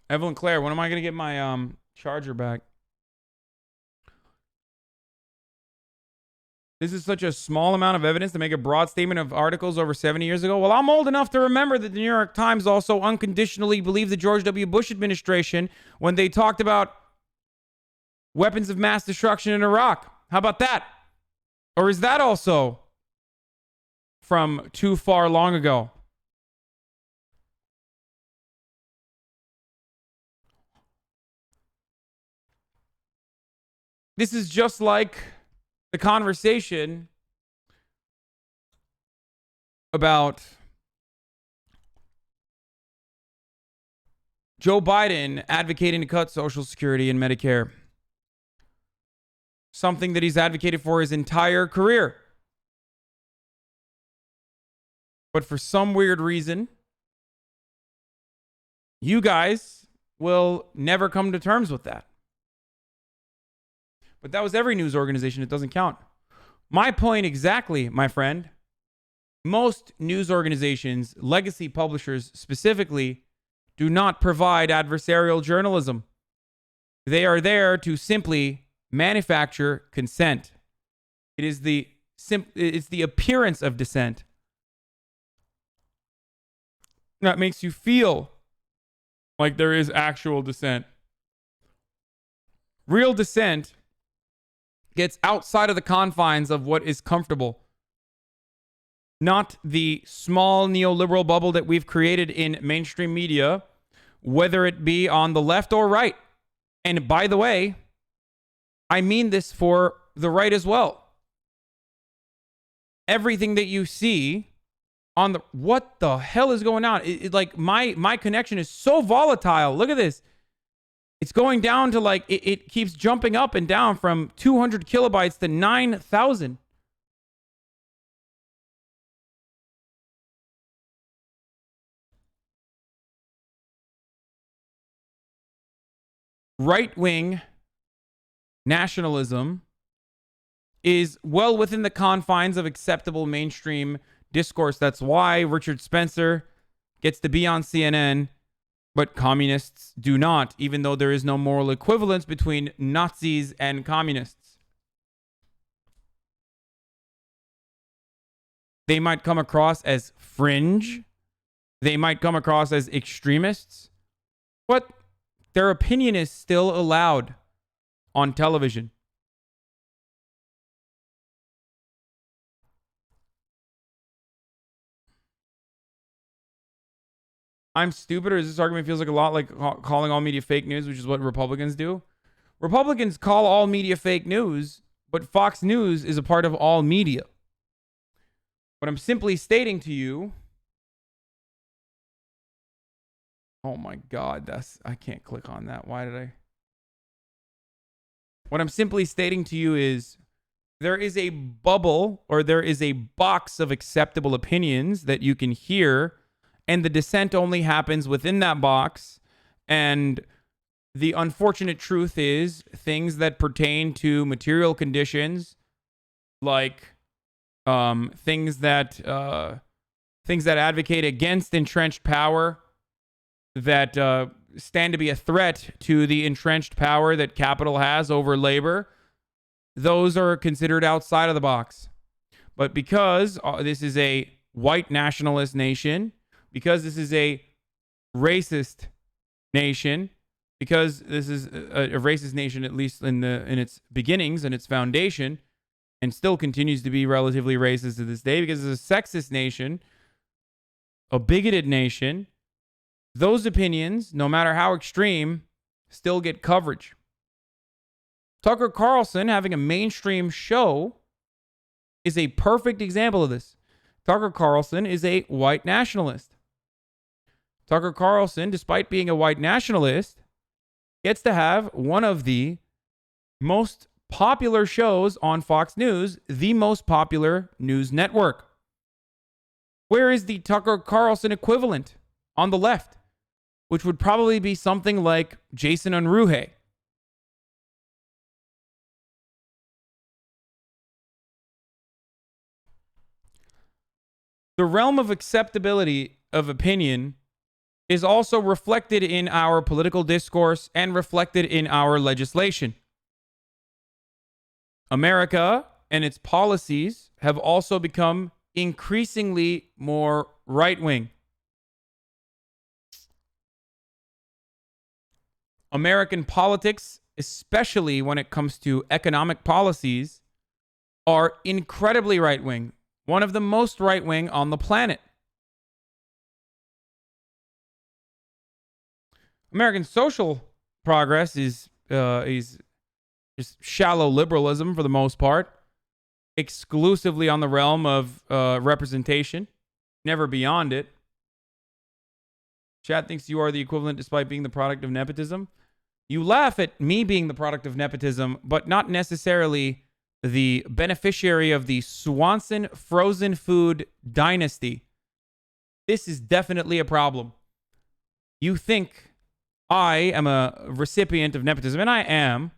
[SPEAKER 1] Evelyn Clare, when am I going to get my charger back? This is such a small amount of evidence to make a broad statement of articles over 70 years ago. Well, I'm old enough to remember that the New York Times also unconditionally believed the George W. Bush administration when they talked about weapons of mass destruction in Iraq. How about that? Or is that also from too far long ago? This is just like the conversation about Joe Biden advocating to cut Social Security and Medicare. Something that he's advocated for his entire career. But for some weird reason, you guys will never come to terms with that. But that was every news organization. It doesn't count. My point exactly, my friend. Most news organizations, legacy publishers specifically, do not provide adversarial journalism. They are there to simply manufacture consent. It is it's the appearance of dissent that makes you feel like there is actual dissent. Real dissent gets outside of the confines of what is comfortable. Not the small neoliberal bubble that we've created in mainstream media, whether it be on the left or right. And by the way, I mean this for the right as well. Everything that you see on the, what the hell is going on? Like my connection is so volatile. Look at this. It's going down to like, it keeps jumping up and down from 200 kilobytes to 9,000. Right-wing nationalism is well within the confines of acceptable mainstream discourse. That's why Richard Spencer gets to be on CNN, but communists do not, even though there is no moral equivalence between Nazis and communists. They might come across as fringe. They might come across as extremists, but their opinion is still allowed on television. I'm stupid, or this argument feels like a lot like calling all media fake news, which is what Republicans do. Republicans call all media fake news, but Fox News is a part of all media. What I'm simply stating to you... Oh my God, I can't click on that. Why did I? What I'm simply stating to you is there is a bubble, or there is a box of acceptable opinions that you can hear, and the dissent only happens within that box. And the unfortunate truth is things that pertain to material conditions, like things that advocate against entrenched power, that stand to be a threat to the entrenched power that capital has over labor, those are considered outside of the box. But because this is a white nationalist nation, because this is a racist nation, because this is a racist nation, at least in its beginnings and its foundation, and still continues to be relatively racist to this day, because it's a sexist nation, a bigoted nation, those opinions, no matter how extreme, still get coverage. Tucker Carlson having a mainstream show is a perfect example of this. Tucker Carlson is a white nationalist. Tucker Carlson, despite being a white nationalist, gets to have one of the most popular shows on Fox News, the most popular news network. Where is the Tucker Carlson equivalent on the left? Which would probably be something like Jason Unruhe. The realm of acceptability of opinion is also reflected in our political discourse and reflected in our legislation. America and its policies have also become increasingly more right-wing. American politics, especially when it comes to economic policies, are incredibly right-wing. One of the most right-wing on the planet. American social progress is just shallow liberalism for the most part, exclusively on the realm of representation, never beyond it. Chat thinks you are the equivalent despite being the product of nepotism. You laugh at me being the product of nepotism, but not necessarily the beneficiary of the Swanson frozen food dynasty. This is definitely a problem. You think I am a recipient of nepotism, and I am,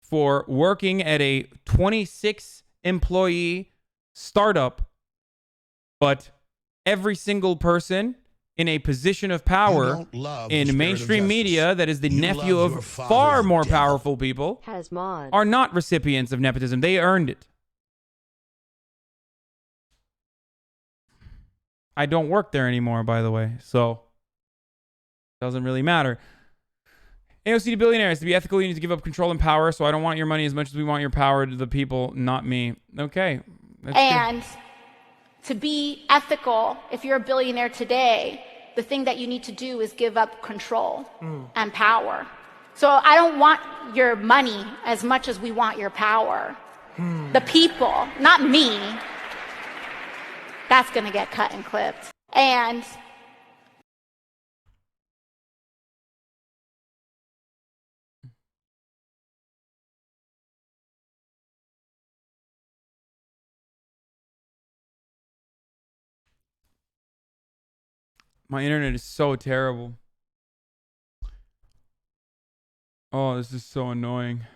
[SPEAKER 1] for working at a 26-employee startup, but every single person in a position of power in mainstream media that is the nephew of far more powerful people are not recipients of nepotism. They earned it. I don't work there anymore, by the way, so it doesn't really matter. AOC to billionaires. To be ethical, you need to give up control and power, so I don't want your money as much as we want your power to the people, not me. Okay.
[SPEAKER 2] And to be ethical, if you're a billionaire today, the thing that you need to do is give up control and power. So I don't want your money as much as we want your power. The people, not me. That's going to get cut and clipped. And
[SPEAKER 1] my internet is so terrible. Oh, this is so annoying.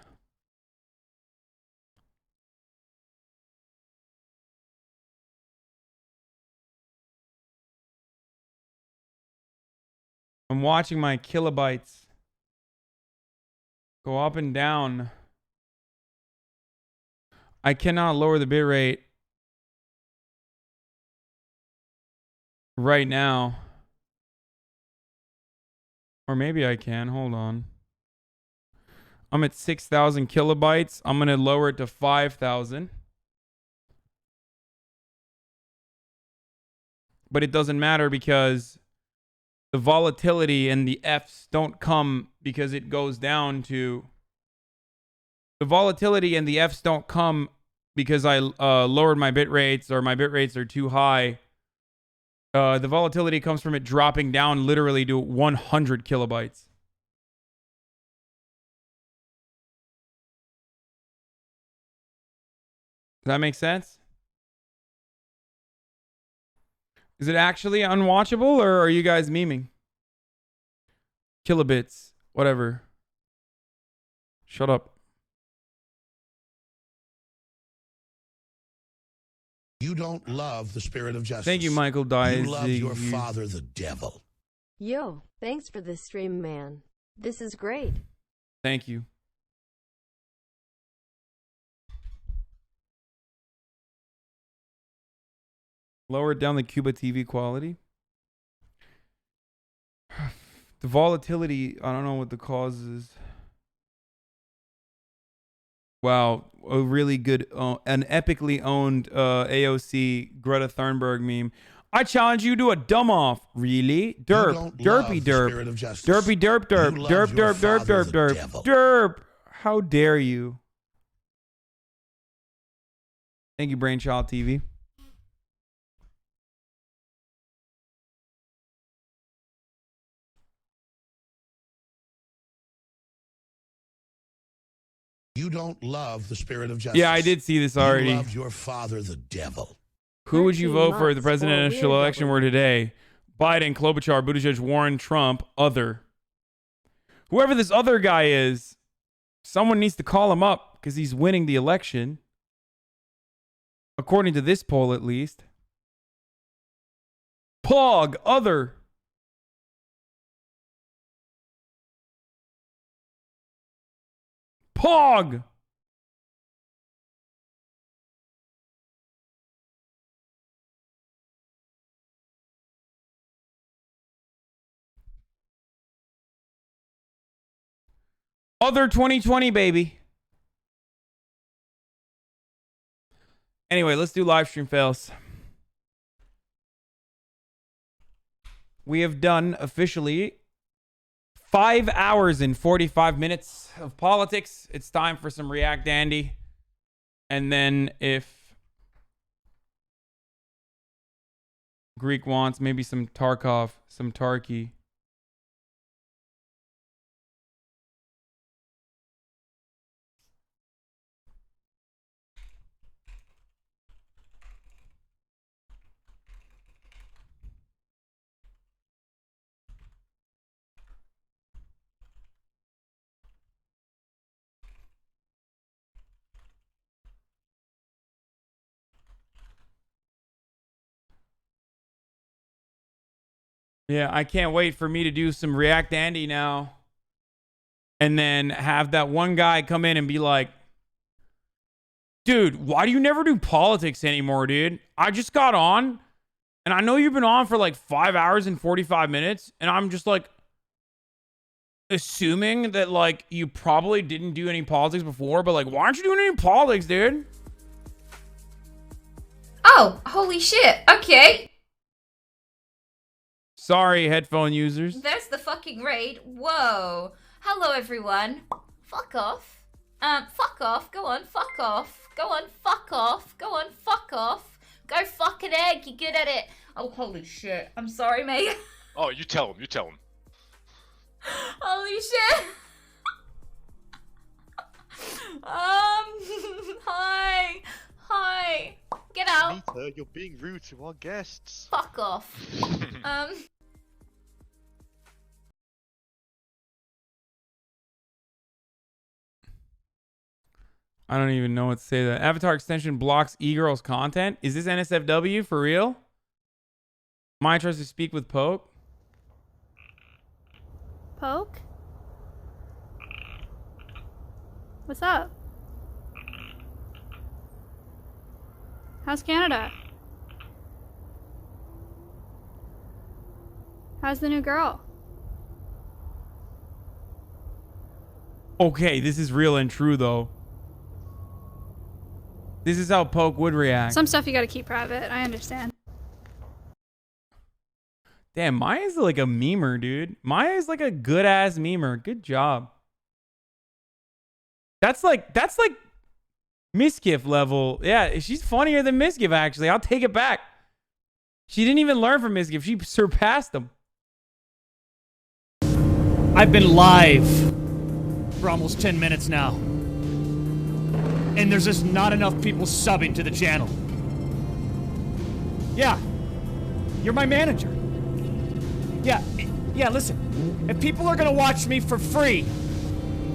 [SPEAKER 1] I'm watching my kilobytes go up and down. I cannot lower the bitrate right now. Or maybe I can. Hold on. I'm at 6,000 kilobytes. I'm going to lower it to 5,000. But it doesn't matter because the volatility and the Fs don't come because it goes down to... The volatility and the Fs don't come because I lowered my bit rates or my bit rates are too high. The volatility comes from it dropping down literally to 100 kilobytes. Does that make sense? Is it actually unwatchable or are you guys memeing? Kilobits. Whatever. Shut up.
[SPEAKER 4] You don't love the spirit of justice.
[SPEAKER 1] Thank you, Michael Diaz.
[SPEAKER 4] You love your father, the devil.
[SPEAKER 5] Yo, thanks for this stream, man. This is great.
[SPEAKER 1] Thank you. Lower down the Cuba TV quality. The volatility, I don't know what the cause is. Wow, a really good, an epically owned AOC Greta Thunberg meme. I challenge you to a dumb off. Really? Derp. Derpy derp. Derpy derp derp. Derp derp derp derp derp. Derp. How dare you? Thank you, Brainchild TV.
[SPEAKER 4] You don't love the spirit of justice.
[SPEAKER 1] Yeah, I did see this already.
[SPEAKER 4] You love your father, the devil.
[SPEAKER 1] Who would you vote for the presidential election were today? Biden, Klobuchar, Buttigieg, Warren, Trump, other. Whoever this other guy is, someone needs to call him up because he's winning the election. According to this poll, at least. Pog, other. Pog. Other 2020, baby. Anyway, let's do live stream fails. We have done officially 5 hours and 45 minutes of politics. It's time for some React Dandy. And then if Greek wants, maybe some Tarkov, some Tarky. Yeah, I can't wait for me to do some React Andy now. And then have that one guy come in and be like, dude, why do you never do politics anymore, dude? I just got on, and I know you've been on for like 5 hours and 45 minutes, and I'm just like assuming that like you probably didn't do any politics before, but like, why aren't you doing any politics, dude?
[SPEAKER 19] Oh, holy shit. Okay.
[SPEAKER 1] Sorry, headphone users.
[SPEAKER 19] There's the fucking raid. Whoa. Hello, everyone. Fuck off. Fuck off. Go on, fuck off. Go on, fuck off. Go on, fuck off. Go fuck an egg. You're good at it. Oh, holy shit. I'm sorry, mate.
[SPEAKER 20] Oh, you tell him. You tell him.
[SPEAKER 19] Holy shit. Hi. Hi. Get out.
[SPEAKER 20] Anita, you're being rude to our guests.
[SPEAKER 19] Fuck off.
[SPEAKER 1] I don't even know what to say to that. Avatar extension blocks e-girls content. Is this NSFW for real? Maya tries to speak with Poke.
[SPEAKER 21] Poke? What's up? How's Canada? How's the new girl?
[SPEAKER 1] Okay, this is real and true though. This is how Poke would react.
[SPEAKER 21] Some stuff you gotta keep private, I understand.
[SPEAKER 1] Damn, Maya's like a memer, dude. Maya's like a good ass memer. Good job. That's like Miskiff level. Yeah, she's funnier than Miskiff, actually. I'll take it back. She didn't even learn from Miskiff. She surpassed him.
[SPEAKER 22] I've been live for almost 10 minutes now. And there's just not enough people subbing to the channel. Yeah. You're my manager. Yeah, listen. If people are gonna watch me for free,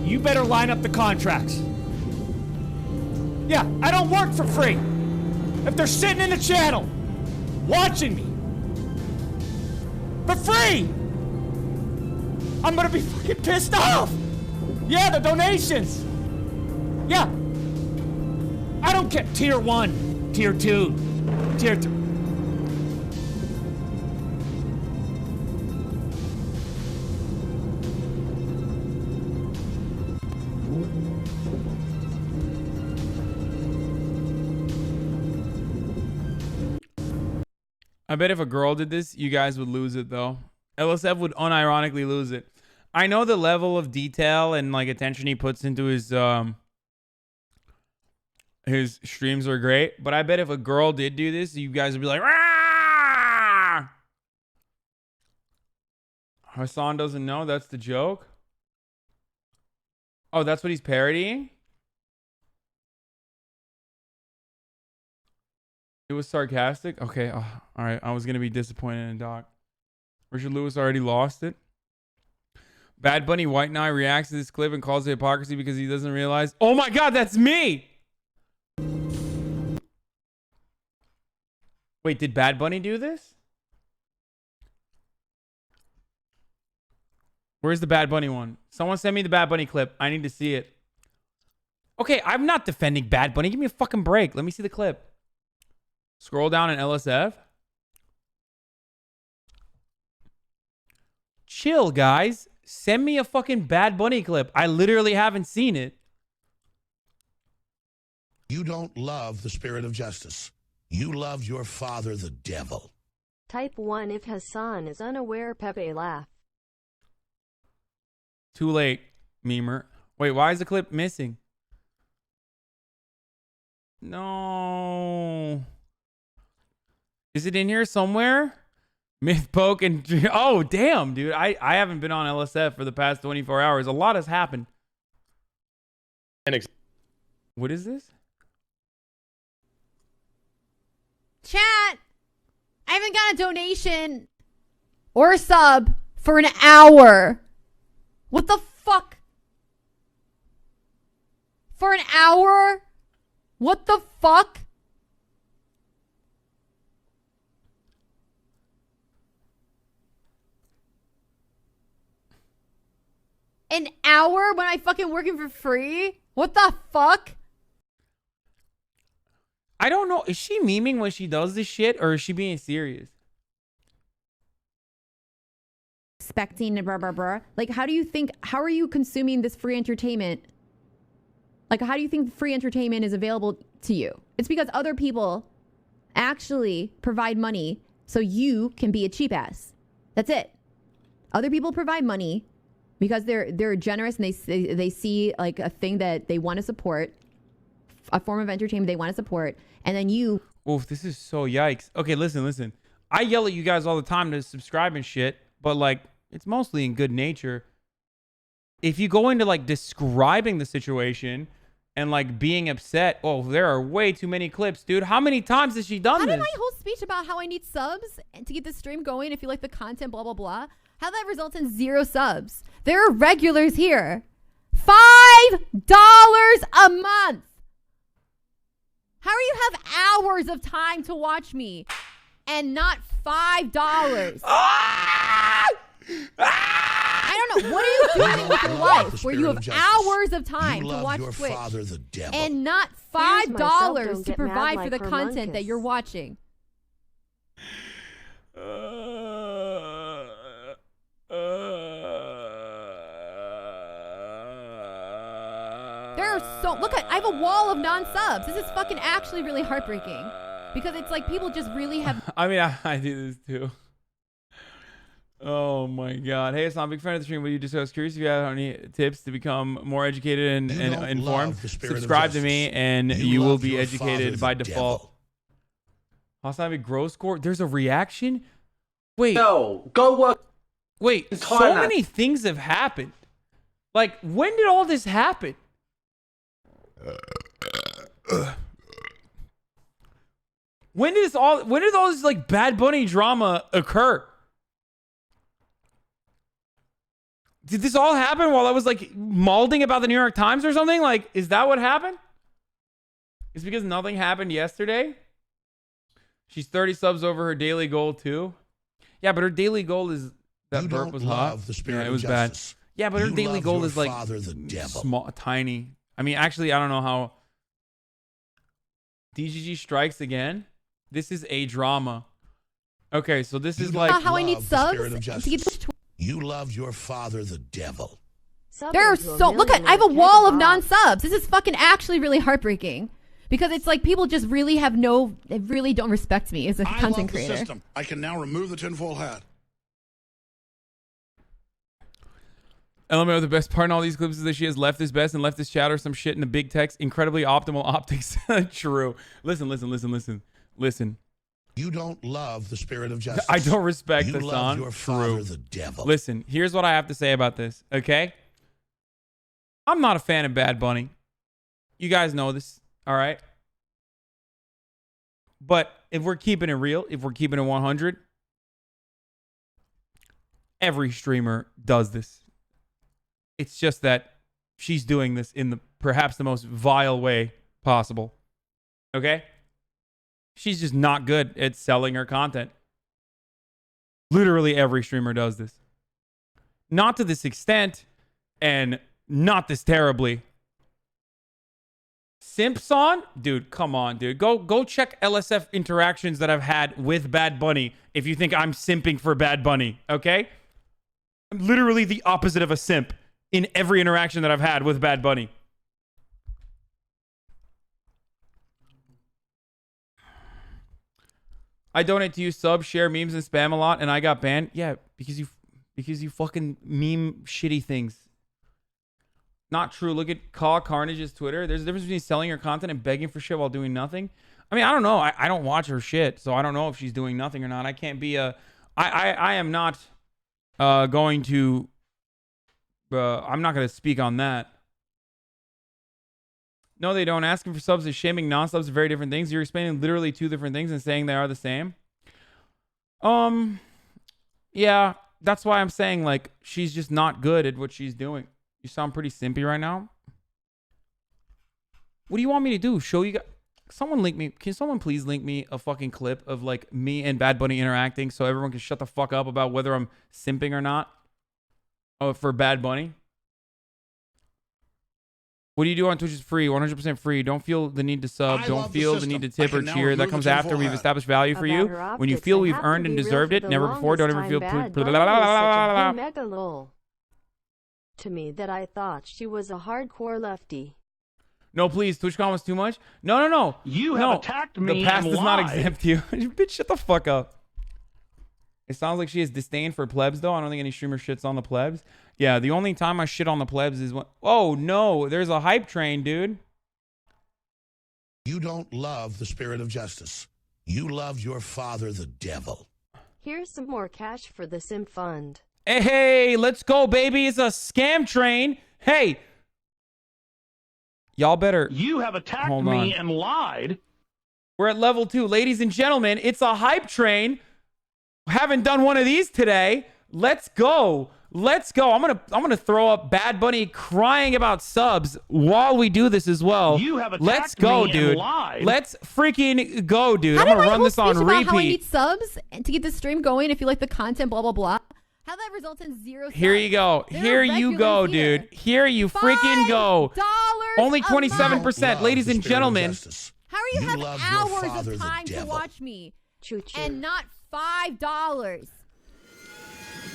[SPEAKER 22] you better line up the contracts. Yeah, I don't work for free. If they're sitting in the channel, watching me, for free, I'm gonna be fucking pissed off. Yeah, the donations. Yeah. I don't care. Tier 1, Tier 2, Tier 3.
[SPEAKER 1] I bet if a girl did this, you guys would lose it though. LSF would unironically lose it. I know the level of detail and like attention he puts into his streams are great, but I bet if a girl did do this, you guys would be like, "Rah!" Hasan doesn't know that's the joke. Oh, that's what he's parodying? It was sarcastic? Okay, all right. I was going to be disappointed in Doc. Richard Lewis already lost it. Bad Bunny White Knight reacts to this clip and calls it hypocrisy because he doesn't realize. Oh my God, that's me! Wait, did Bad Bunny do this? Where's the Bad Bunny one? Someone send me the Bad Bunny clip. I need to see it. Okay, I'm not defending Bad Bunny. Give me a fucking break. Let me see the clip. Scroll down in LSF. Chill, guys. Send me a fucking Bad Bunny clip. I literally haven't seen it.
[SPEAKER 4] You don't love the spirit of justice. You love your father, the devil.
[SPEAKER 5] Type 1 if Hasan is unaware. Pepe laugh.
[SPEAKER 1] Too late, memer. Wait, why is the clip missing? No. Is it in here somewhere? Myth poke and oh damn, dude. I haven't been on LSF for the past 24 hours. A lot has happened. What is this?
[SPEAKER 3] Chat, I haven't got a donation or a sub for an hour. What the fuck? For an hour? What the fuck? An hour when I fucking working for free? What the fuck?
[SPEAKER 1] I don't know. Is she memeing when she does this shit, or is she being serious?
[SPEAKER 3] Expecting blah blah blah. Like, how are you consuming this free entertainment? Like, how do you think free entertainment is available to you? It's because other people actually provide money so you can be a cheap ass. That's it. Other people provide money because they're generous and they see like a thing that they want to support, a form of entertainment they want to support, and then you.
[SPEAKER 1] Oof, this is so yikes. Okay, listen. I yell at you guys all the time to subscribe and shit, but like it's mostly in good nature. If you go into like describing the situation and like being upset, oh, there are way too many clips, dude. How many times has she done
[SPEAKER 3] How
[SPEAKER 1] this?
[SPEAKER 3] did my whole speech about how I need subs and to get the stream going, if you like the content, blah blah blah, how that results in 0 subs? There are regulars here. $5 a month. How do you have hours of time to watch me and not $5? I don't know. What are you doing with your life where you have hours of time to watch Twitch and not $5 to provide for the content that you're watching? Look, I have a wall of non-subs. This is fucking actually really heartbreaking because it's like people just really have.
[SPEAKER 1] I mean, I do this too. Oh my God. Hey, Hassan, big fan of the stream. Will you just, I was curious if you have any tips to become more educated and informed. Subscribe to me and you will be educated by default. HasanAbi gross score. There's a reaction. Wait.
[SPEAKER 10] No, go work.
[SPEAKER 1] Wait, so many things have happened. Like, when did all this happen? When did all this like Bad Bunny drama occur? Did this all happen while I was like malding about the New York Times or something? Like, is that what happened? It's because nothing happened yesterday. She's 30 subs over her daily goal too. Yeah, but her daily goal is that burp was hot. Yeah, it was bad. Yeah, but her daily goal is like small, tiny. I mean, actually, I don't know how. DGG strikes again. This is a drama. Okay, so this is like
[SPEAKER 3] how I need subs to get this.
[SPEAKER 4] You love your father, the devil.
[SPEAKER 3] There are so look at I have a wall of non-subs. This is fucking actually really heartbreaking because it's like people just really have they really don't respect me as a content creator.
[SPEAKER 4] System. I can now remove the tinfoil hat.
[SPEAKER 1] LMAO, the best part in all these clips is that she has left this best and left this chat or some shit in the big text. Incredibly optimal optics. True. Listen.
[SPEAKER 4] You don't love the spirit of justice.
[SPEAKER 1] I don't respect
[SPEAKER 4] you
[SPEAKER 1] Hassan.
[SPEAKER 4] Love your father,
[SPEAKER 1] True.
[SPEAKER 4] the devil.
[SPEAKER 1] Listen, here's what I have to say about this, okay? I'm not a fan of Bad Bunny. You guys know this, all right? But if we're keeping it real, if we're keeping it 100, every streamer does this. It's just that she's doing this in perhaps the most vile way possible. Okay? She's just not good at selling her content. Literally every streamer does this. Not to this extent and not this terribly. Simpson? Dude, come on, dude. Go check LSF interactions that I've had with Bad Bunny if you think I'm simping for Bad Bunny, okay? I'm literally the opposite of a simp in every interaction that I've had with Bad Bunny. I donate to you, sub, share memes, and spam a lot, and I got banned. Yeah, because you fucking meme shitty things. Not true. Look at Caw Carnage's Twitter. There's a difference between selling your content and begging for shit while doing nothing. I mean, I don't know. I don't watch her shit, so I don't know if she's doing nothing or not. I can't be a... I am not going to... I'm not going to speak on that. No, they don't. Asking for subs is shaming non-subs are very different things. You're explaining literally two different things and saying they are the same. Yeah, that's why I'm saying, like, she's just not good at what she's doing. You sound pretty simpy right now. What do you want me to do? Show you guys? Someone link me. Can someone please link me a fucking clip of, like, me and Bad Bunny interacting so everyone can shut the fuck up about whether I'm simping or not? Oh, for Bad Bunny? What do you do on Twitch is free, 100% free. Don't feel the need to sub. Don't feel the need to tip or cheer. That comes after we've established value for you. When you feel we've earned and deserved it, never before. Don't ever feel...
[SPEAKER 5] Mega lol to me that I thought she was a hardcore lefty.
[SPEAKER 1] No, please. Twitch comments too much? No.
[SPEAKER 6] You have attacked me.
[SPEAKER 1] The past
[SPEAKER 6] and
[SPEAKER 1] does not
[SPEAKER 6] lied.
[SPEAKER 1] exempt you. Bitch, shut the fuck up. It sounds like she has disdain for plebs, though. I don't think any streamer shits on the plebs. Yeah, the only time I shit on the plebs is when... Oh, no. There's a hype train, dude.
[SPEAKER 4] You don't love the spirit of justice. You love your father, the devil.
[SPEAKER 5] Here's some more cash for the Sim Fund.
[SPEAKER 1] Hey, let's go, baby. It's a scam train. Hey. Y'all better...
[SPEAKER 6] You have attacked me and lied.
[SPEAKER 1] We're at level 2. Ladies and gentlemen, it's a hype train. Haven't done one of these today. Let's go. Let's go. I'm gonna throw up Bad Bunny crying about subs while we do this as well.
[SPEAKER 6] You have attacked
[SPEAKER 1] Let's go,
[SPEAKER 6] me
[SPEAKER 1] dude.
[SPEAKER 6] and lied.
[SPEAKER 1] Let's freaking go, dude.
[SPEAKER 3] How
[SPEAKER 1] I'm
[SPEAKER 3] did
[SPEAKER 1] gonna
[SPEAKER 3] my
[SPEAKER 1] run
[SPEAKER 3] whole
[SPEAKER 1] this on
[SPEAKER 3] speech about how I
[SPEAKER 1] repeat.
[SPEAKER 3] need subs to get the stream going if you like the content, blah, blah, blah. How that results in 0 subs.
[SPEAKER 1] Here you go. Here you go, dude. Here you freaking go. Only 27%. Ladies and gentlemen.
[SPEAKER 3] How are you having
[SPEAKER 4] love your
[SPEAKER 3] hours
[SPEAKER 4] father,
[SPEAKER 3] of
[SPEAKER 4] the
[SPEAKER 3] time to
[SPEAKER 4] devil.
[SPEAKER 3] watch me
[SPEAKER 5] Choo-choo.
[SPEAKER 3] and not $5?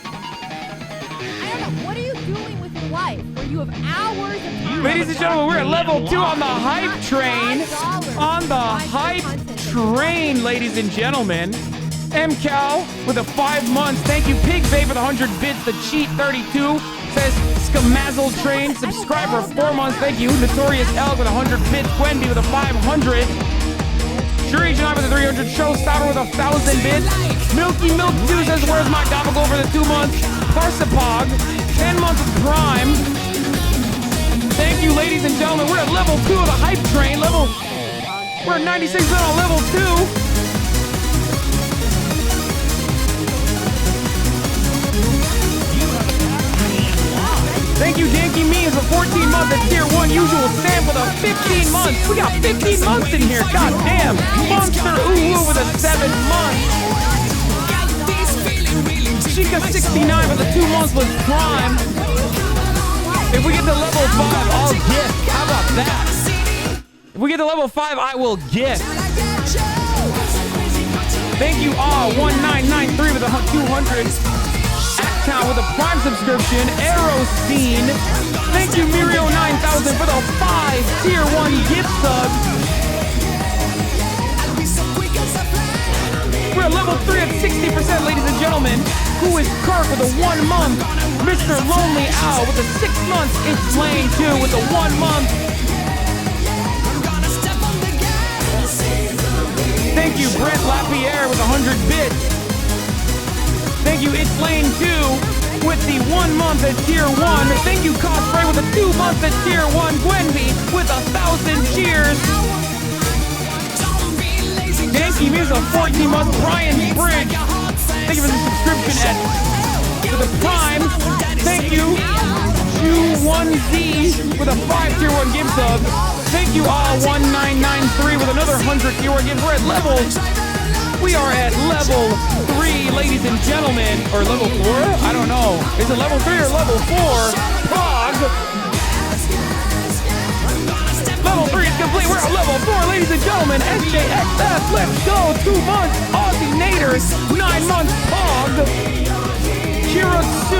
[SPEAKER 3] I don't know. What are you doing with your life where you have hours of time?
[SPEAKER 1] Ladies and gentlemen, we're at level 2 on the hype train. On the hype train, ladies and gentlemen. MCal with the 5 months. Thank you, Pig Bay, for the 100 bits. The Cheat 32 says Skamazzle Train. Subscribe for 4 months. Thank you. Notorious Elk with 100 bits. Gwendy with a 500. Shuri Janai with a 300. Showstopper with 1,000 bits. Milky Milk 2 says, where's my Gabagool for the 2 months? Parsapog, 10 months of Prime. Thank you, ladies and gentlemen. We're at level 2 of the hype train. We're at 96% on level 2. Thank you, Danky Memes, for 14 months at tier 1. Usual Sam with a 15 months. We got 15 months in here. God damn. Monster Ooh with a 7 months. Chica 69 with a 2 months with Prime. If we get to level 5, I'll gift. How about that? If we get to level 5, I will gift. Thank you all. 1993 with a 200. Town with a Prime subscription. Arrow Scene. Thank you, Mirio 9000 for the 5 tier 1 gift subs. We're at level 3 at 60%, ladies and gentlemen. Who is Kirk with a 1 month? Mr. Lonely Owl with a 6 months. It's Lane 2 with a 1 month. Thank you, Brent Lapierre with 100 bits. Thank you, It's Lane 2 with the 1 month at tier 1. Thank you, Cosplay with the 2 months at tier 1. Gwenby with 1,000 cheers. Danky Mews a 14 month. Brian Bridge. Thank you for the subscription for the Prime. Thank you, Q1Z with a 5 tier 1 gift sub. Thank you all, 1993 with another 100 tier 1 gift. We're at level. We are at level 3, ladies and gentlemen. Or level 4? I don't know. Is it level 3 or level 4? Pog. Level 3 is complete. We're at level 4, ladies and gentlemen. SJXF, let's go. 2 months. Aussie Naders, 9 months. Pog. Kira